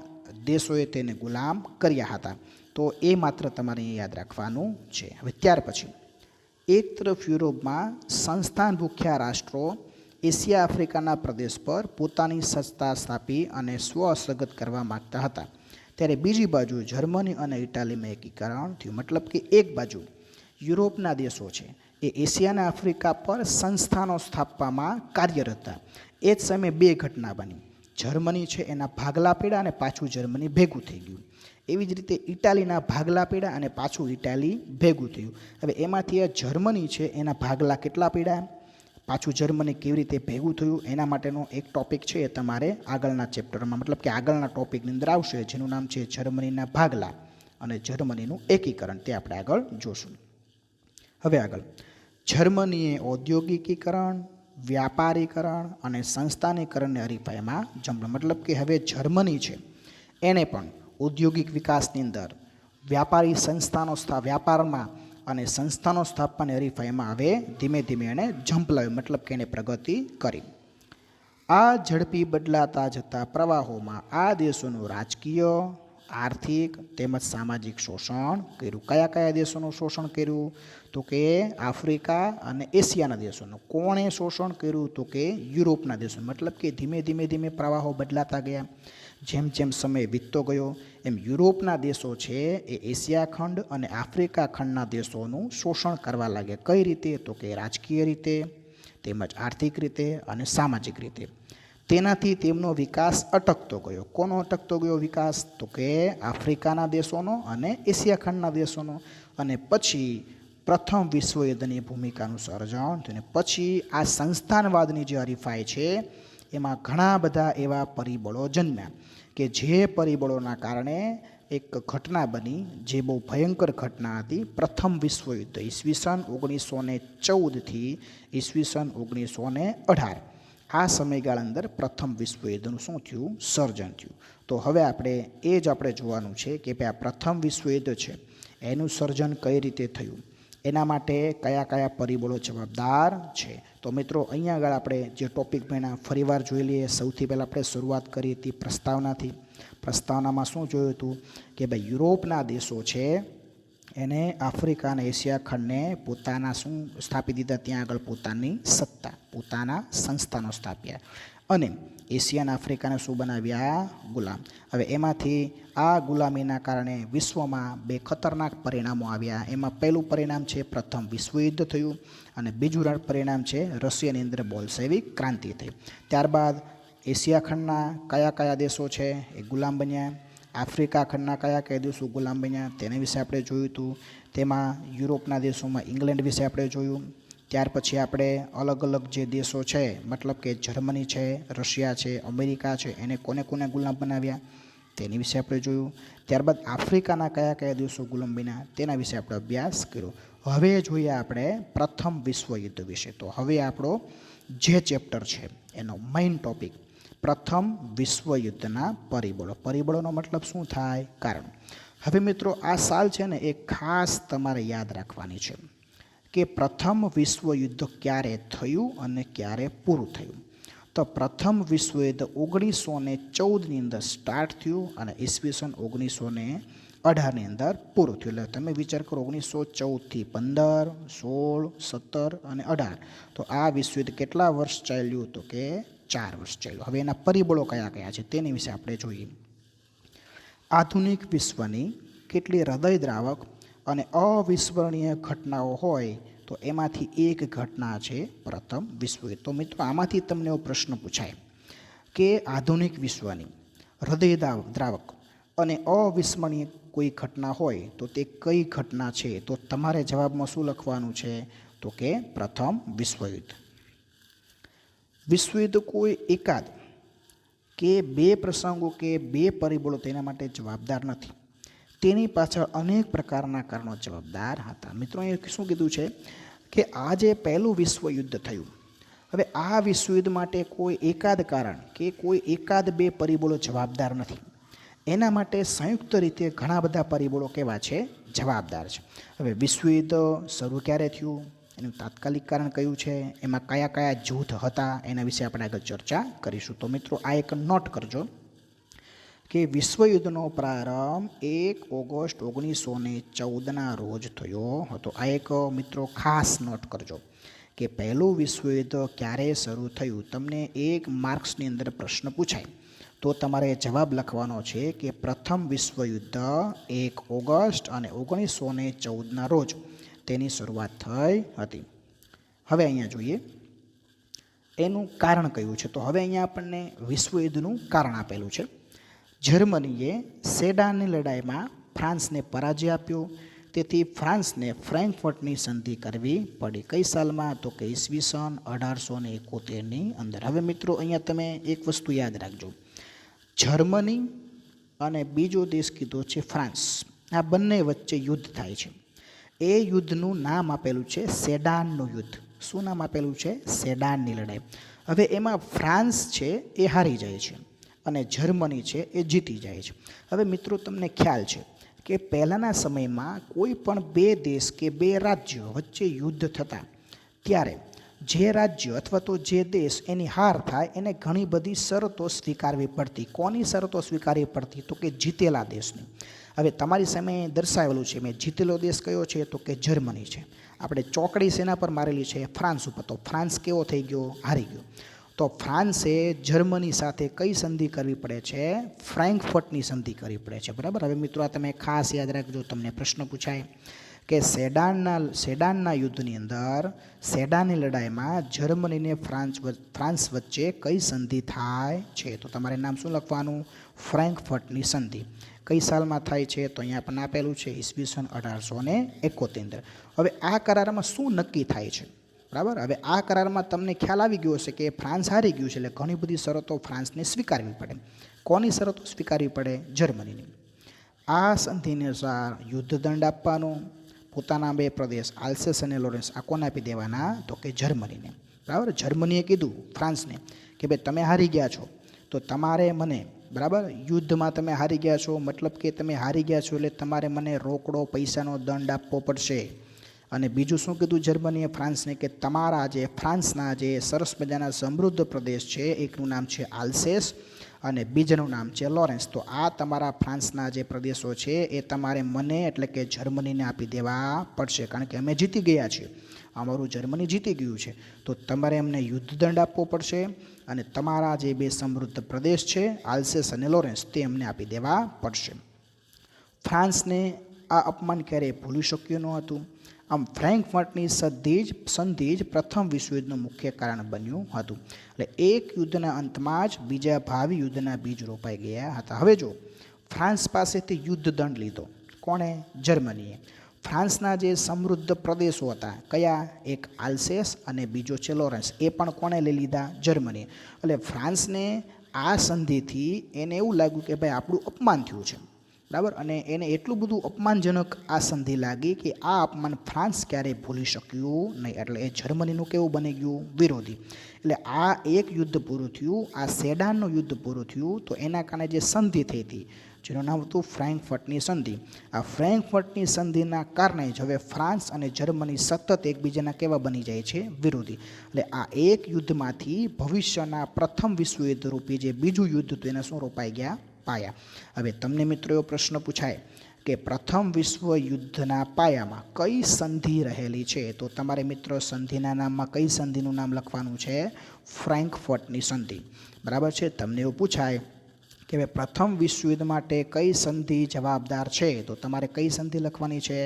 S1: દેશોએ તેને ગુલામ કર્યા હતા, તો એ માત્ર તમારે યાદ રાખવાનું છે. હવે ત્યાર પછી એક તરફ યુરોપમાં સંસ્થાન ભૂખ્યા રાષ્ટ્રો એશિયા આફ્રિકાના પ્રદેશ પર પોતાની સત્તા સ્થાપી અને સ્વ હસ્તગત કરવા માગતા હતા, ત્યારે બીજી બાજુ જર્મની અને ઇટાલીમાં એકીકરણ થયું. મતલબ કે એક બાજુ યુરોપના દેશો છે એ એશિયા અને આફ્રિકા પર સંસ્થાનો સ્થાપવામાં કાર્યરત હતા. એ જ સમયે બે ઘટના બની. જર્મની છે એના ભાગલા પડ્યા અને પાછું જર્મની ભેગું થઈ ગયું. એવી જ રીતે ઇટાલીના ભાગલા પડ્યા અને પાછું ઇટાલી ભેગું થયું. હવે એમાંથી આ જર્મની છે એના ભાગલા કેટલા પડ્યા? પાછું જર્મની કેવી રીતે ભેગું થયું એના માટેનો એક ટોપિક છે એ તમારે આગળના ચેપ્ટરમાં મતલબ કે આગળના ટોપિકની અંદર આવશે, જેનું નામ છે જર્મનીના ભાગલા અને જર્મનીનું એકીકરણ. તે આપણે આગળ જોશું. હવે આગળ જર્મનીએ ઔદ્યોગિકીકરણ, વ્યાપારીકરણ અને સંસ્થાનીકરણની હરીફાઈમાં જંપલો. મતલબ કે હવે જર્મની છે એણે પણ ઔદ્યોગિક વિકાસની અંદર વ્યાપારી સંસ્થાનો વ્યાપારમાં અને સંસ્થાનો સ્થાપવાની હરીફાઈમાં હવે ધીમે ધીમે એણે ઝંપલાવ્યું, મતલબ કે એણે પ્રગતિ કરી. આ ઝડપી બદલાતા જતા પ્રવાહોમાં આ દેશોનું રાજકીય, આર્થિક તેમજ સામાજિક શોષણ કર્યું. કયા કયા દેશોનું શોષણ કર્યું? તો કે આફ્રિકા અને એશિયાના દેશોનું. કોણે શોષણ કર્યું? તો કે યુરોપના દેશો. મતલબ કે ધીમે ધીમે ધીમે પ્રવાહો બદલાતા ગયા. જેમ જેમ સમય વીતતો ગયો એમ યુરોપના દેશો છે એ એશિયા ખંડ અને આફ્રિકા ખંડના દેશોનું શોષણ કરવા લાગ્યા. કઈ રીતે? તો કે રાજકીય રીતે તેમજ આર્થિક રીતે અને સામાજિક રીતે. તેનાથી તેમનો વિકાસ અટકતો ગયો. કોનો અટકતો ગયો વિકાસ? તો કે આફ્રિકાના દેશોનો અને એશિયા ખંડના દેશોનો. અને પછી પ્રથમ વિશ્વયુદ્ધની ભૂમિકાનું સર્જન અને પછી આ સંસ્થાનવાદની જે હરીફાઈ છે એમાં ઘણા બધા એવા પરિબળો જન્મ્યા કે જે પરિબળોના કારણે એક ઘટના બની જે બહુ ભયંકર ઘટના હતી. પ્રથમ વિશ્વયુદ્ધ ઈસવીસન 1914થી ઈસવીસન 1918 આ સમયગાળા અંદર પ્રથમ વિશ્વયુદ્ધનું શું થયું? સર્જન થયું. તો હવે આપણે જોવાનું છે કે ભાઈ આ પ્રથમ વિશ્વયુદ્ધ છે એનું સર્જન કઈ રીતે થયું, એના માટે કયા કયા પરિબળો જવાબદાર છે. તો મિત્રો અહીંયા આગળ આપણે જે ટોપિક ભણ્યા ફરીવાર જોઈ લઈએ. સૌથી પહેલાં આપણે શરૂઆત કરી હતી પ્રસ્તાવનાથી. પ્રસ્તાવનામાં શું જોયું હતું કે ભાઈ યુરોપના દેશો છે એને આફ્રિકા અને એશિયા ખંડને પોતાના શું સ્થાપી દીધા, ત્યાં આગળ પોતાની સત્તા, પોતાના સંસ્થાનો સ્થાપ્યા. અને એશિયા અને આફ્રિકાને શું બનાવ્યા? ગુલામ. હવે એમાંથી આ ગુલામીના કારણે વિશ્વમાં બે ખતરનાક પરિણામો આવ્યા. એમાં પહેલું પરિણામ છે પ્રથમ વિશ્વયુદ્ધ થયું અને બીજું પરિણામ છે રશિયાની અંદર બોલ્શેવિક ક્રાંતિ થઈ. ત્યારબાદ એશિયા ખંડના કયા કયા દેશો છે એ ગુલામ બન્યા, આફ્રિકા ખંડના કયા કયા દેશો ગુલામ બન્યા તેના વિશે આપણે જોયું હતું. તેમાં યુરોપના દેશોમાં ઇંગ્લેન્ડ વિશે આપણે જોયું. ત્યાર પછી આપણે અલગ અલગ જે દેશો છે મતલબ કે જર્મની છે, રશિયા છે, અમેરિકા છે, એને કોને કોને ગુલામ બનાવ્યા તેની વિશે આપણે જોયું. ત્યારબાદ આફ્રિકાના કયા કયા દેશો ગુલામ બન્યા તેના વિશે આપણે અભ્યાસ કર્યો. હવે જોઈએ આપણે પ્રથમ વિશ્વયુદ્ધ વિશે. તો હવે આપણો જે ચેપ્ટર છે એનો મેઇન ટોપિક પ્રથમ વિશ્વયુદ્ધના પરિબળો. પરિબળોનો મતલબ શું થાય? કારણ. હવે મિત્રો આ સાલ છે ને એ ખાસ તમારે યાદ રાખવાની છે કે પ્રથમ વિશ્વયુદ્ધ ક્યારે થયું અને ક્યારે પૂરું થયું. તો પ્રથમ વિશ્વયુદ્ધ 1914ની અંદર સ્ટાર્ટ થયું અને ઈસવીસન 1918ની અંદર પૂરું થયું. એટલે તમે વિચાર કરો 1914થી 15, 16, 17 અને 18. તો આ વિશ્વયુદ્ધ કેટલા વર્ષ ચાલ્યું? તો કે 4 વર્ષ ચાલ્યું. હવે એના પરિબળો કયા કયા છે તેની વિશે આપણે જોઈએ. આધુનિક વિશ્વની કેટલી હૃદયદ્રાવક અને અવિસ્મરણીય ઘટનાઓ હોય તો એમાંથી એક ઘટના છે પ્રથમ વિશ્વયુદ્ધ. તો મિત્રો આમાંથી તમને એવો પ્રશ્ન પૂછાય કે આધુનિક વિશ્વની હૃદયદ્રાવક અને અવિસ્મરણીય કોઈ ઘટના હોય તો તે કઈ ઘટના છે? તો તમારે જવાબમાં શું લખવાનું છે? તો કે પ્રથમ વિશ્વયુદ્ધ. વિશ્વયુદ્ધ કોઈ એકાદ કે બે પ્રસંગો કે બે પરિબળો તેના માટે જવાબદાર નથી. તેની પાછળ અનેક પ્રકારના કારણો જવાબદાર હતા. મિત્રો એ શું કીધું છે કે આ જે પહેલું વિશ્વયુદ્ધ થયું, હવે આ વિશ્વયુદ્ધ માટે કોઈ એકાદ કારણ કે કોઈ એકાદ બે પરિબળો જવાબદાર નથી. એના માટે સંયુક્ત રીતે ઘણા બધા પરિબળો કેવા છે? જવાબદાર છે. હવે વિશ્વયુદ્ધ શરૂ ક્યારે થયું, એનું તાત્કાલિક કારણ કયું છે, એમાં કયા કયા જૂથ હતા, એના વિશે આપણે આગળ ચર્ચા કરીશું. તો મિત્રો આ એક નોટ કરજો કે વિશ્વયુદ્ધનો પ્રારંભ 1 ઓગસ્ટ 1914ના રોજ થયો હતો. આ એક મિત્રો ખાસ નોટ કરજો કે પહેલું વિશ્વયુદ્ધ ક્યારે શરૂ થયું. તમને એક માર્ક્સની અંદર પ્રશ્ન પૂછાય તો તમારે જવાબ લખવાનો છે કે પ્રથમ વિશ્વયુદ્ધ 1 ઓગસ્ટ અને 1914ના રોજ તેની શરૂઆત થઈ હતી. હવે અહીંયા જોઈએ એનું કારણ કયું છે. તો હવે અહીંયા આપણને વિશ્વયુદ્ધનું કારણ આપેલું છે. જર્મનીએ સેડાનની લડાઈમાં ફ્રાન્સને પરાજય આપ્યો. તેથી ફ્રાન્સને ફ્રેન્કફર્ટની સંધિ કરવી પડી. કઈ સાલમાં? તો કે ઈસવીસન 1871ની અંદર. હવે મિત્રો અહીંયા તમે એક વસ્તુ યાદ રાખજો, જર્મની અને બીજો દેશ કીધો છે ફ્રાન્સ, આ બંને વચ્ચે યુદ્ધ થાય છે. એ યુદ્ધનું નામ આપેલું છે સેડાનનું યુદ્ધ. શું નામ આપેલું છે? સેડાનની લડાઈ. હવે એમાં ફ્રાન્સ છે એ હારી જાય છે અને જર્મની છે એ જીતી જાય છે. હવે મિત્રો તમને ખ્યાલ છે કે પહેલાંના સમયમાં કોઈ પણ બે દેશ કે બે રાજ્યો વચ્ચે યુદ્ધ થતા ત્યારે જે રાજ્ય અથવા તો જે દેશ એની હાર થાય એને ઘણી બધી શરતો સ્વીકારવી પડતી. કોની શરતો સ્વીકારવી પડતી? તો કે જીતેલા દેશની. હવે તમારી સામે દર્શાવેલું છે, મેં જીતેલો દેશ કયો છે? તો કે જર્મની છે. આપણે ચોકડી શેના પર મારેલી છે? ફ્રાન્સ ઉપર. તો ફ્રાન્સ કેવો થઈ ગયો? હારી ગયો. તો ફ્રાન્સે જર્મની સાથે કઈ સંધિ કરવી પડે છે? ફ્રેન્કફર્ટની સંધિ કરવી પડે છે. બરાબર. હવે મિત્રો આ તમે ખાસ યાદ રાખજો, તમને પ્રશ્ન પૂછાય કે સેડાનના યુદ્ધની અંદર, સેડાનની લડાઈમાં જર્મની ને ફ્રાન્સ વચ્ચે કઈ સંધિ થાય છે? તો તમારે નામ શું લખવાનું? ફ્રેન્કફર્ટની સંધિ. કઈ સાલમાં થાય છે? તો અહીંયા પણ આપેલું છે ઈસવીસન 1871. હવે આ કરારમાં શું નક્કી થાય છે? બરાબર. હવે આ કરારમાં તમને ખ્યાલ આવી ગયો હશે કે ફ્રાન્સ હારી ગયું છે એટલે ઘણી બધી શરતો ફ્રાન્સને સ્વીકારવી પડે. કોની શરતો સ્વીકારવી પડે? જર્મનીની. આ સંધિને અનુસાર યુદ્ધ દંડ આપવાનો, પોતાના બે પ્રદેશ આલ્સેસ અને લોરેન્સ આ કોને આપી દેવાના? તો કે જર્મનીને. બરાબર. જર્મનીએ કીધું ફ્રાન્સને કે ભાઈ તમે હારી ગયા છો તો તમારે મને, બરાબર, યુદ્ધમાં તમે હારી ગયા છો મતલબ કે તમે હારી ગયા છો એટલે તમારે મને રોકડો પૈસાનો દંડ આપવો પડશે. અને બીજું શું કીધું જર્મનીએ ફ્રાન્સને? કે તમારા જે ફ્રાન્સના જે સરસ મજાના સમૃદ્ધ પ્રદેશ છે, એકનું નામ છે આલ્સેસ અને બીજાનું નામ છે લોરેન્સ, તો આ તમારા ફ્રાન્સના જે પ્રદેશો છે એ તમારે મને એટલે કે જર્મનીને આપી દેવા પડશે, કારણ કે અમે જીતી ગયા છીએ, અમારું જર્મની જીતી ગયું છે, તો તમારે અમને યુદ્ધ દંડ આપવો પડશે અને તમારા જે બે સમૃદ્ધ પ્રદેશ છે આલ્સેસ અને લોરેન્સ તે અમને આપી દેવા પડશે. ફ્રાન્સને આ અપમાન ક્યારેય ભૂલી શક્યું ન હતું. આમ ફ્રેન્કફર્ટની સંધિ જ પ્રથમ વિશ્વયુદ્ધનું મુખ્ય કારણ બન્યું હતું. એટલે એક યુદ્ધના અંતમાં જ બીજા ભાવિ યુદ્ધના બીજ રોપાઈ ગયા હતા. હવે જો ફ્રાન્સ પાસેથી યુદ્ધ દંડ લીધો કોણે? જર્મનીએ. ફ્રાન્સના જે સમૃદ્ધ પ્રદેશો હતા કયા? એક આલ્સેસ અને બીજો છે લોરેન્સ, એ પણ કોણે લઈ લીધા? જર્મનીએ. એટલે ફ્રાન્સને આ સંધિથી એને એવું લાગ્યું કે ભાઈ આપણું અપમાન થયું છે. બરાબર. અને એને એટલું બધું અપમાનજનક આ સંધિ લાગી કે આ અપમાન ફ્રાન્સ ક્યારેય ભૂલી શક્યું નહીં. એટલે એ જર્મનીનું કેવું બની ગયું? વિરોધી. એટલે આ એક યુદ્ધ પૂરું થયું, આ સેડાનનું યુદ્ધ પૂરું થયું, તો એના કારણે જે સંધિ થઈ હતી જેનું નામ હતું ફ્રેન્કફર્ટની સંધિ. આ ફ્રેન્કફર્ટની સંધિના કારણે જ હવે ફ્રાન્સ અને જર્મની સતત એકબીજાના કેવા બની જાય છે? વિરોધી. એટલે આ એક યુદ્ધમાંથી ભવિષ્યના પ્રથમ વિશ્વયુદ્ધ રૂપી જે બીજું યુદ્ધ હતું એને શું રોપાઈ ગયા? પાયા. હવે તમને મિત્રો એવો પ્રશ્ન પૂછાય કે પ્રથમ વિશ્વયુદ્ધના પાયામાં કઈ સંધિ રહેલી છે? તો તમારે મિત્રો સંધિના નામમાં કઈ સંધિનું નામ લખવાનું છે? ફ્રેન્કફર્ટની સંધિ. બરાબર છે. તમને એવું પૂછાય કે ભાઈ પ્રથમ વિશ્વયુદ્ધ માટે કઈ સંધિ જવાબદાર છે? તો તમારે કઈ સંધિ લખવાની છે?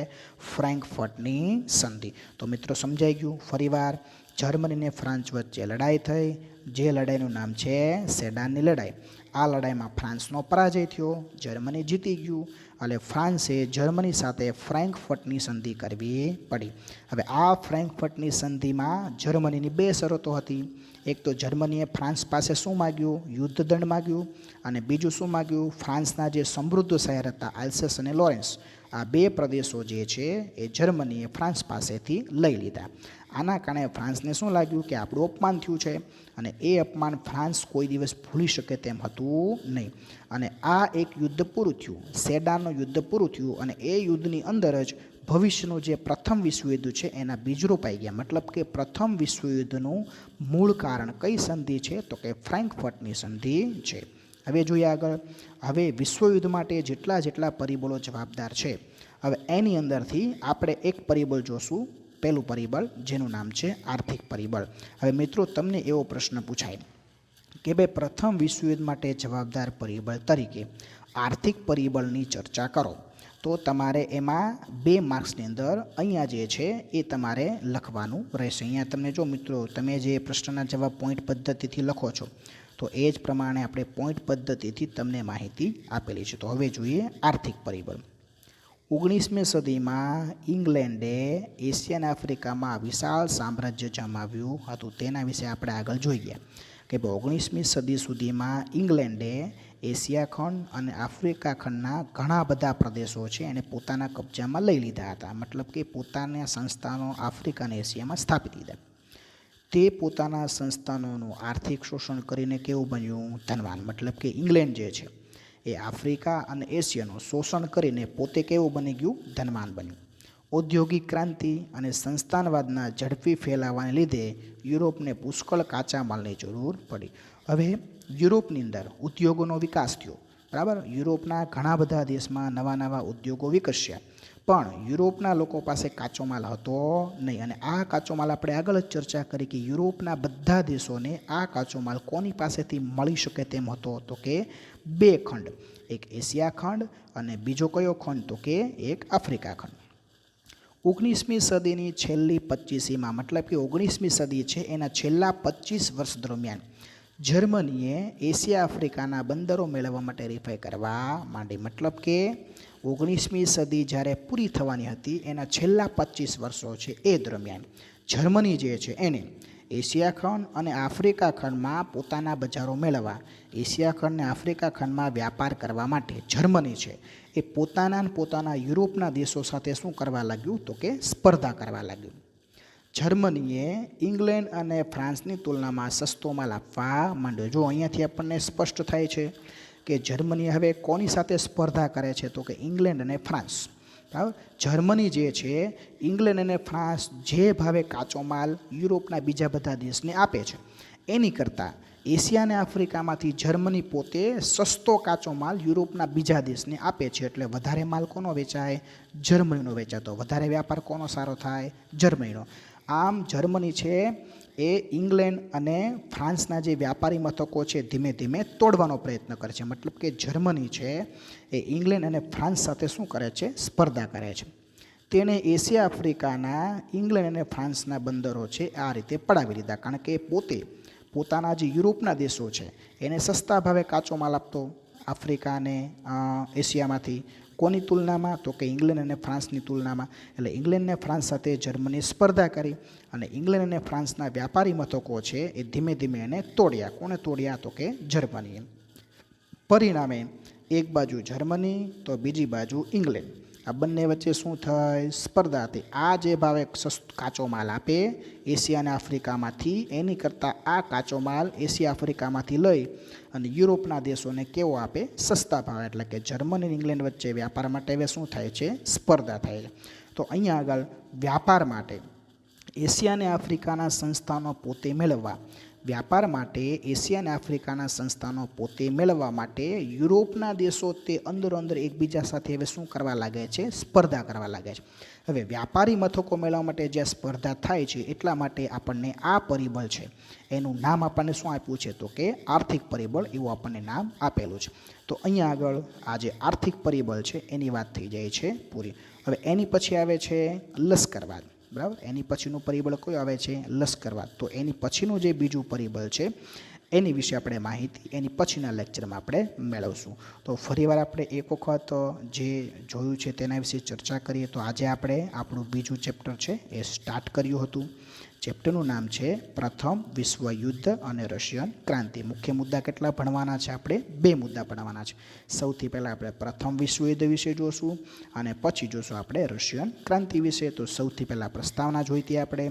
S1: ફ્રેન્કફર્ટની સંધિ. તો મિત્રો સમજાઈ ગયું. ફરીવાર, જર્મની અને ફ્રાન્સ વચ્ચે લડાઈ થઈ, જે લડાઈનું નામ છે સેડાનની લડાઈ. આ લડાઈમાં ફ્રાન્સનો પરાજય થયો, જર્મની જીતી ગયું, એટલે ફ્રાન્સે જર્મની સાથે ફ્રેન્કફર્ટની સંધિ કરવી પડી. હવે આ ફ્રેન્કફર્ટની સંધિમાં જર્મનીની બે શરતો હતી. એક તો જર્મનીએ ફ્રાન્સ પાસે શું માગ્યું? યુદ્ધ દંડ માગ્યું. અને બીજું શું માગ્યું? ફ્રાન્સના જે સમૃદ્ધ શહેર હતા આલ્સેસ અને લોરેન્સ, આ બે પ્રદેશો જે છે એ જર્મનીએ ફ્રાન્સ પાસેથી લઈ લીધા. આના કારણે ફ્રાન્સને શું લાગ્યું કે આપણું અપમાન થયું છે અને એ અપમાન ફ્રાન્સ કોઈ દિવસ ભૂલી શકે તેમ હતું નહીં. અને આ એક યુદ્ધ પૂરું થયું, સેડાનનું યુદ્ધ પૂરું થયું, અને એ યુદ્ધની અંદર જ ભવિષ્યનું જે પ્રથમ વિશ્વયુદ્ધ છે એના બીજ રોપાઈ ગયા. મતલબ કે પ્રથમ વિશ્વયુદ્ધનું મૂળ કારણ કઈ સંધિ છે? તો કે ફ્રેન્કફર્ટની સંધિ છે. હવે જોઈએ આગળ. હવે વિશ્વયુદ્ધ માટે જેટલા પરિબળો જવાબદાર છે, હવે એની અંદરથી આપણે એક પરિબળ જોશું. પહેલું પરિબળ જેનું નામ છે આર્થિક પરિબળ. હવે મિત્રો તમને એવો પ્રશ્ન પૂછાય કે ભાઈ પ્રથમ વિશ્વયુદ્ધ માટે જવાબદાર પરિબળ તરીકે આર્થિક પરિબળની ચર્ચા કરો. તો તમારે એમાં 2 માર્ક્સની અંદર અહીંયા જે છે એ તમારે લખવાનું રહેશે. અહીંયા તમને જો મિત્રો તમે જે પ્રશ્નના જવાબ પોઈન્ટ પદ્ધતિથી લખો છો તો એ જ પ્રમાણે આપણે પોઈન્ટ પદ્ધતિથી તમને માહિતી આપેલી છે. તો હવે જોઈએ આર્થિક પરિબળ. 19મી સદીમાં ઇંગ્લેન્ડે એશિયા અને આફ્રિકામાં વિશાળ સામ્રાજ્ય જમાવ્યું હતું. તેના વિશે આપણે આગળ જોઈએ કે 19મી સદી સુધીમાં ઇંગ્લેન્ડે એશિયા ખંડ અને આફ્રિકા ખંડના ઘણા બધા પ્રદેશો છે એને પોતાના કબજામાં લઈ લીધા હતા. મતલબ કે પોતાના સંસ્થાનો આફ્રિકા અને એશિયામાં સ્થાપિત લીધા. તે પોતાના સંસ્થાનોનું આર્થિક શોષણ કરીને કેવું બન્યું? ધનવાન. મતલબ કે ઇંગ્લેન્ડ જે છે એ આફ્રિકા અને એશિયાનું શોષણ કરીને પોતે કેવું બની ગયું? ધનવાન બન્યું. ઔદ્યોગિક ક્રાંતિ અને સંસ્થાનવાદના ઝડપી ફેલાવાને લીધે યુરોપને પુષ્કળ કાચા માલની જરૂર પડી. હવે યુરોપની અંદર ઉદ્યોગોનો વિકાસ થયો, બરાબર. યુરોપના ઘણા બધા દેશમાં નવા નવા ઉદ્યોગો વિકસ્યા, પણ યુરોપના લોકો પાસે કાચો માલ હતો નહીં. અને આ કાચો માલ આપણે આગળ જ ચર્ચા કરી કે યુરોપના બધા દેશોને આ કાચો માલ કોની પાસેથી મળી શકે તેમ હતો? તો કે બે ખંડ, એક એશિયા ખંડ અને બીજો કયો ખંડ? તો કે એક આફ્રિકા ખંડ. 19મી સદીની છેલ્લી 25મીમાં, મતલબ કે 19મી સદી છે એના છેલ્લા 25 વર્ષ દરમિયાન જર્મનીએ એશિયા આફ્રિકાના બંદરો મેળવવા માટે હરીફાઈ કરવા માંડી. મતલબ કે 19મી સદી જ્યારે પૂરી થવાની હતી એના છેલ્લા 25 વર્ષો છે એ દરમિયાન જર્મની જે છે એને એશિયા ખંડ અને આફ્રિકા ખંડમાં પોતાના બજારો મેળવવા, એશિયા ખંડ અને આફ્રિકા ખંડમાં વ્યાપાર કરવા માટે જર્મની છે એ પોતાના યુરોપના દેશો સાથે શું કરવા લાગ્યું? તો કે સ્પર્ધા કરવા લાગ્યું. જર્મનીએ ઇંગ્લેન્ડ અને ફ્રાન્સની તુલનામાં સસ્તો માલ આપવા માંડ્યો. જો અહીંયાથી આપણને સ્પષ્ટ થાય છે કે જર્મની હવે કોની સાથે સ્પર્ધા કરે છે? તો કે ઇંગ્લેન્ડ અને ફ્રાન્સ. બરાબર. જર્મની જે છે ઇંગ્લેન્ડ અને ફ્રાન્સ જે ભાવે કાચો માલ યુરોપના બીજા બધા દેશને આપે છે એની કરતાં એશિયા અને આફ્રિકામાંથી જર્મની પોતે સસ્તો કાચો માલ યુરોપના બીજા દેશને આપે છે. એટલે વધારે માલ કોનો વેચાય? જર્મનીનો વેચાતો. વધારે વ્યાપાર કોનો સારો થાય? જર્મનીનો. આમ જર્મની છે એ ઇંગ્લેન્ડ અને ફ્રાન્સના જે વ્યાપારી મથકો છે ધીમે ધીમે તોડવાનો પ્રયત્ન કરે છે. મતલબ કે જર્મની છે એ ઇંગ્લેન્ડ અને ફ્રાન્સ સાથે શું કરે છે? સ્પર્ધા કરે છે. તેણે એશિયા આફ્રિકાના ઇંગ્લેન્ડ અને ફ્રાન્સના બંદરો છે આ રીતે પડાવી લીધા, કારણ કે પોતે પોતાના જે યુરોપના દેશો છે એને સસ્તા ભાવે કાચો માલ આપતો આફ્રિકા અને એશિયામાંથી. કોની તુલનામાં? તો કે ઇંગ્લેન્ડ અને ફ્રાન્સની તુલનામાં. એટલે ઇંગ્લેન્ડ અને ફ્રાન્સ સાથે જર્મની સ્પર્ધા કરી અને ઇંગ્લેન્ડ અને ફ્રાન્સના વ્યાપારી મથકો છે એ ધીમે ધીમે એને તોડ્યા. કોને તોડ્યા? તો કે જર્મનીએ. પરિણામે એક બાજુ જર્મની તો બીજી બાજુ ઇંગ્લેન્ડ, આ બંને વચ્ચે શું થાય? સ્પર્ધા હતી. આ જે ભાવે કાચો માલ આપે એશિયા અને આફ્રિકામાંથી એની કરતાં આ કાચો માલ એશિયા આફ્રિકામાંથી લઈ અને યુરોપના દેશોને કેવો આપે? સસ્તા ભાવે. એટલે કે જર્મની અને ઇંગ્લેન્ડ વચ્ચે વ્યાપાર માટે હવે શું થાય છે? સ્પર્ધા થાય છે. તો અહીંયા આગળ વ્યાપાર માટે એશિયા અને આફ્રિકાના સંસ્થાનો પોતે મેળવવા, વ્યાપાર માટે એશિયા અને આફ્રિકાના સંસ્થાનો પોતે મેળવવા માટે યુરોપના દેશો તે અંદર એકબીજા સાથે હવે શું કરવા લાગે છે? સ્પર્ધા કરવા લાગે છે. હવે વ્યાપારી મથકો મેળવવા માટે જ્યાં સ્પર્ધા થાય છે એટલા માટે આપણને આ પરિબળ છે એનું નામ આપણને શું આપ્યું છે? તો કે આર્થિક પરિબળ એવું આપણને નામ આપેલું છે. તો અહીંયા આગળ આ જે આર્થિક પરિબળ છે એની વાત થઈ જાય છે પૂરી. હવે એની પછી આવે છે લશ્કરવાદ. બરાબર. એની પછીનું પરિબળ કયું આવે છે? લશ્કરવાદ. તો એની પછીનું જે બીજું પરિબળ છે એની વિશે આપણે માહિતી એની પછીના લેક્ચરમાં આપણે મેળવશું. તો ફરીવાર આપણે એક વખત જે જોયું છે તેના વિશે ચર્ચા કરીએ. તો આજે આપણે આપણું બીજું ચેપ્ટર છે એ સ્ટાર્ટ કર્યું હતું. ચેપ્ટરનું નામ છે પ્રથમ વિશ્વયુદ્ધ અને રશિયન ક્રાંતિ. મુખ્ય મુદ્દા કેટલા ભણવાના છે? આપણે 2 મુદ્દા ભણવાના છે. સૌથી પહેલાં આપણે પ્રથમ વિશ્વયુદ્ધ વિશે જોશું અને પછી જોશું આપણે રશિયન ક્રાંતિ વિશે. તો સૌથી પહેલાં પ્રસ્તાવના જોઈતી આપણે.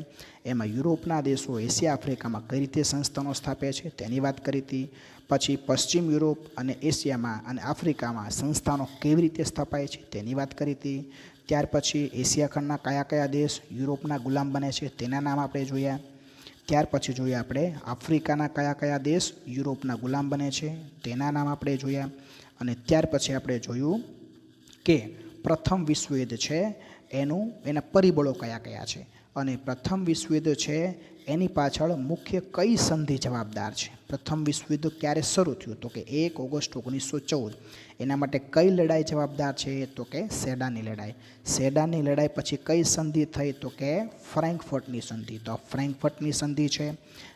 S1: એમાં યુરોપના દેશો એશિયા આફ્રિકામાં કઈ રીતે સંસ્થાનો સ્થાપે છે તેની વાત કરી હતી. પછી પશ્ચિમ યુરોપ અને એશિયામાં અને આફ્રિકામાં સંસ્થાનો કેવી રીતે સ્થાપાય છે તેની વાત કરી હતી. ત્યાર પછી એશિયા ખંડના કયા કયા દેશ યુરોપના ગુલામ બને છે તેના નામ આપણે જોયા. ત્યાર પછી જોઈએ આપણે આફ્રિકાના કયા કયા દેશ યુરોપના ગુલામ બને છે તેના નામ આપણે જોયા. અને ત્યાર પછી આપણે જોયું કે પ્રથમ વિશ્વયુદ્ધ છે એના પરિબળો કયા કયા છે. અને પ્રથમ વિશ્વયુદ્ધ છે એની પાછળ મુખ્ય કઈ સંધિ જવાબદાર છે? પ્રથમ વિશ્વયુદ્ધ ક્યારે શરૂ થયું? તો કે 1 ઓગસ્ટ 1914. એના માટે કઈ લડાઈ જવાબદાર છે? તો કે સેડાની લડાઈ. સેડાની લડાઈ પછી કઈ સંધિ થઈ? તો કે ફ્રેન્કફર્ટની સંધિ. તો ફ્રેન્કફર્ટની સંધિ છે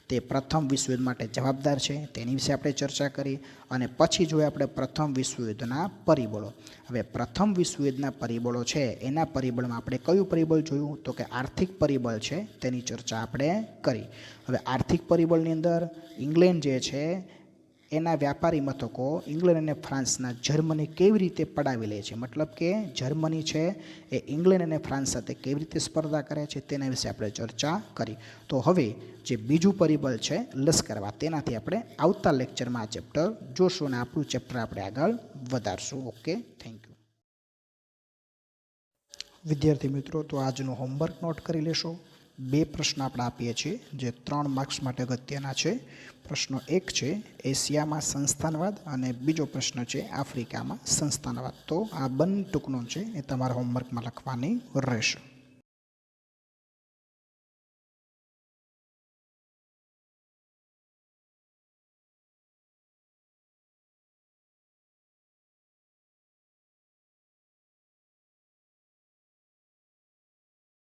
S1: તે પ્રથમ વિશ્વયુદ્ધ માટે જવાબદાર છે, તેની વિશે આપણે ચર્ચા કરી. અને પછી જોઈએ આપણે પ્રથમ વિશ્વયુદ્ધના પરિબળો. હવે પ્રથમ વિશ્વયુદ્ધના પરિબળો છે એના પરિબળમાં આપણે કયું પરિબળ જોયું? તો કે આર્થિક પરિબળ છે, તેની ચર્ચા આપણે કરી. હવે આર્થિક પરિબળની અંદર ઇંગ્લેન્ડ જે છે એના વ્યાપારી મથકો ઇંગ્લેન્ડ અને ફ્રાન્સના જર્મની કેવી રીતે પડાવી લે છે, મતલબ કે જર્મની છે એ ઇંગ્લેન્ડ અને ફ્રાન્સ સાથે કેવી રીતે સ્પર્ધા કરે છે તેના વિશે આપણે ચર્ચા કરી. તો હવે જે બીજું પરિબળ છે લશ્કરવાદ, તેનાથી આપણે આવતા લેક્ચરમાં આ ચેપ્ટર જોશું અને આપણું ચેપ્ટર આપણે આગળ વધારશું. Okay, thank you. વિદ્યાર્થી મિત્રો, તો આજનું હોમવર્ક નોટ કરી લેશો. 2 પ્રશ્ન આપણે આપીએ છીએ જે 3 માર્ક્સ માટે અગત્યના છે. પ્રશ્ન 1 છે એશિયામાં સંસ્થાનવાદ અને બીજો પ્રશ્ન છે આફ્રિકામાં સંસ્થાનવાદ. તો આ બંને ટૂંકનો છે એ તમારા હોમવર્કમાં લખવાની રહેશે.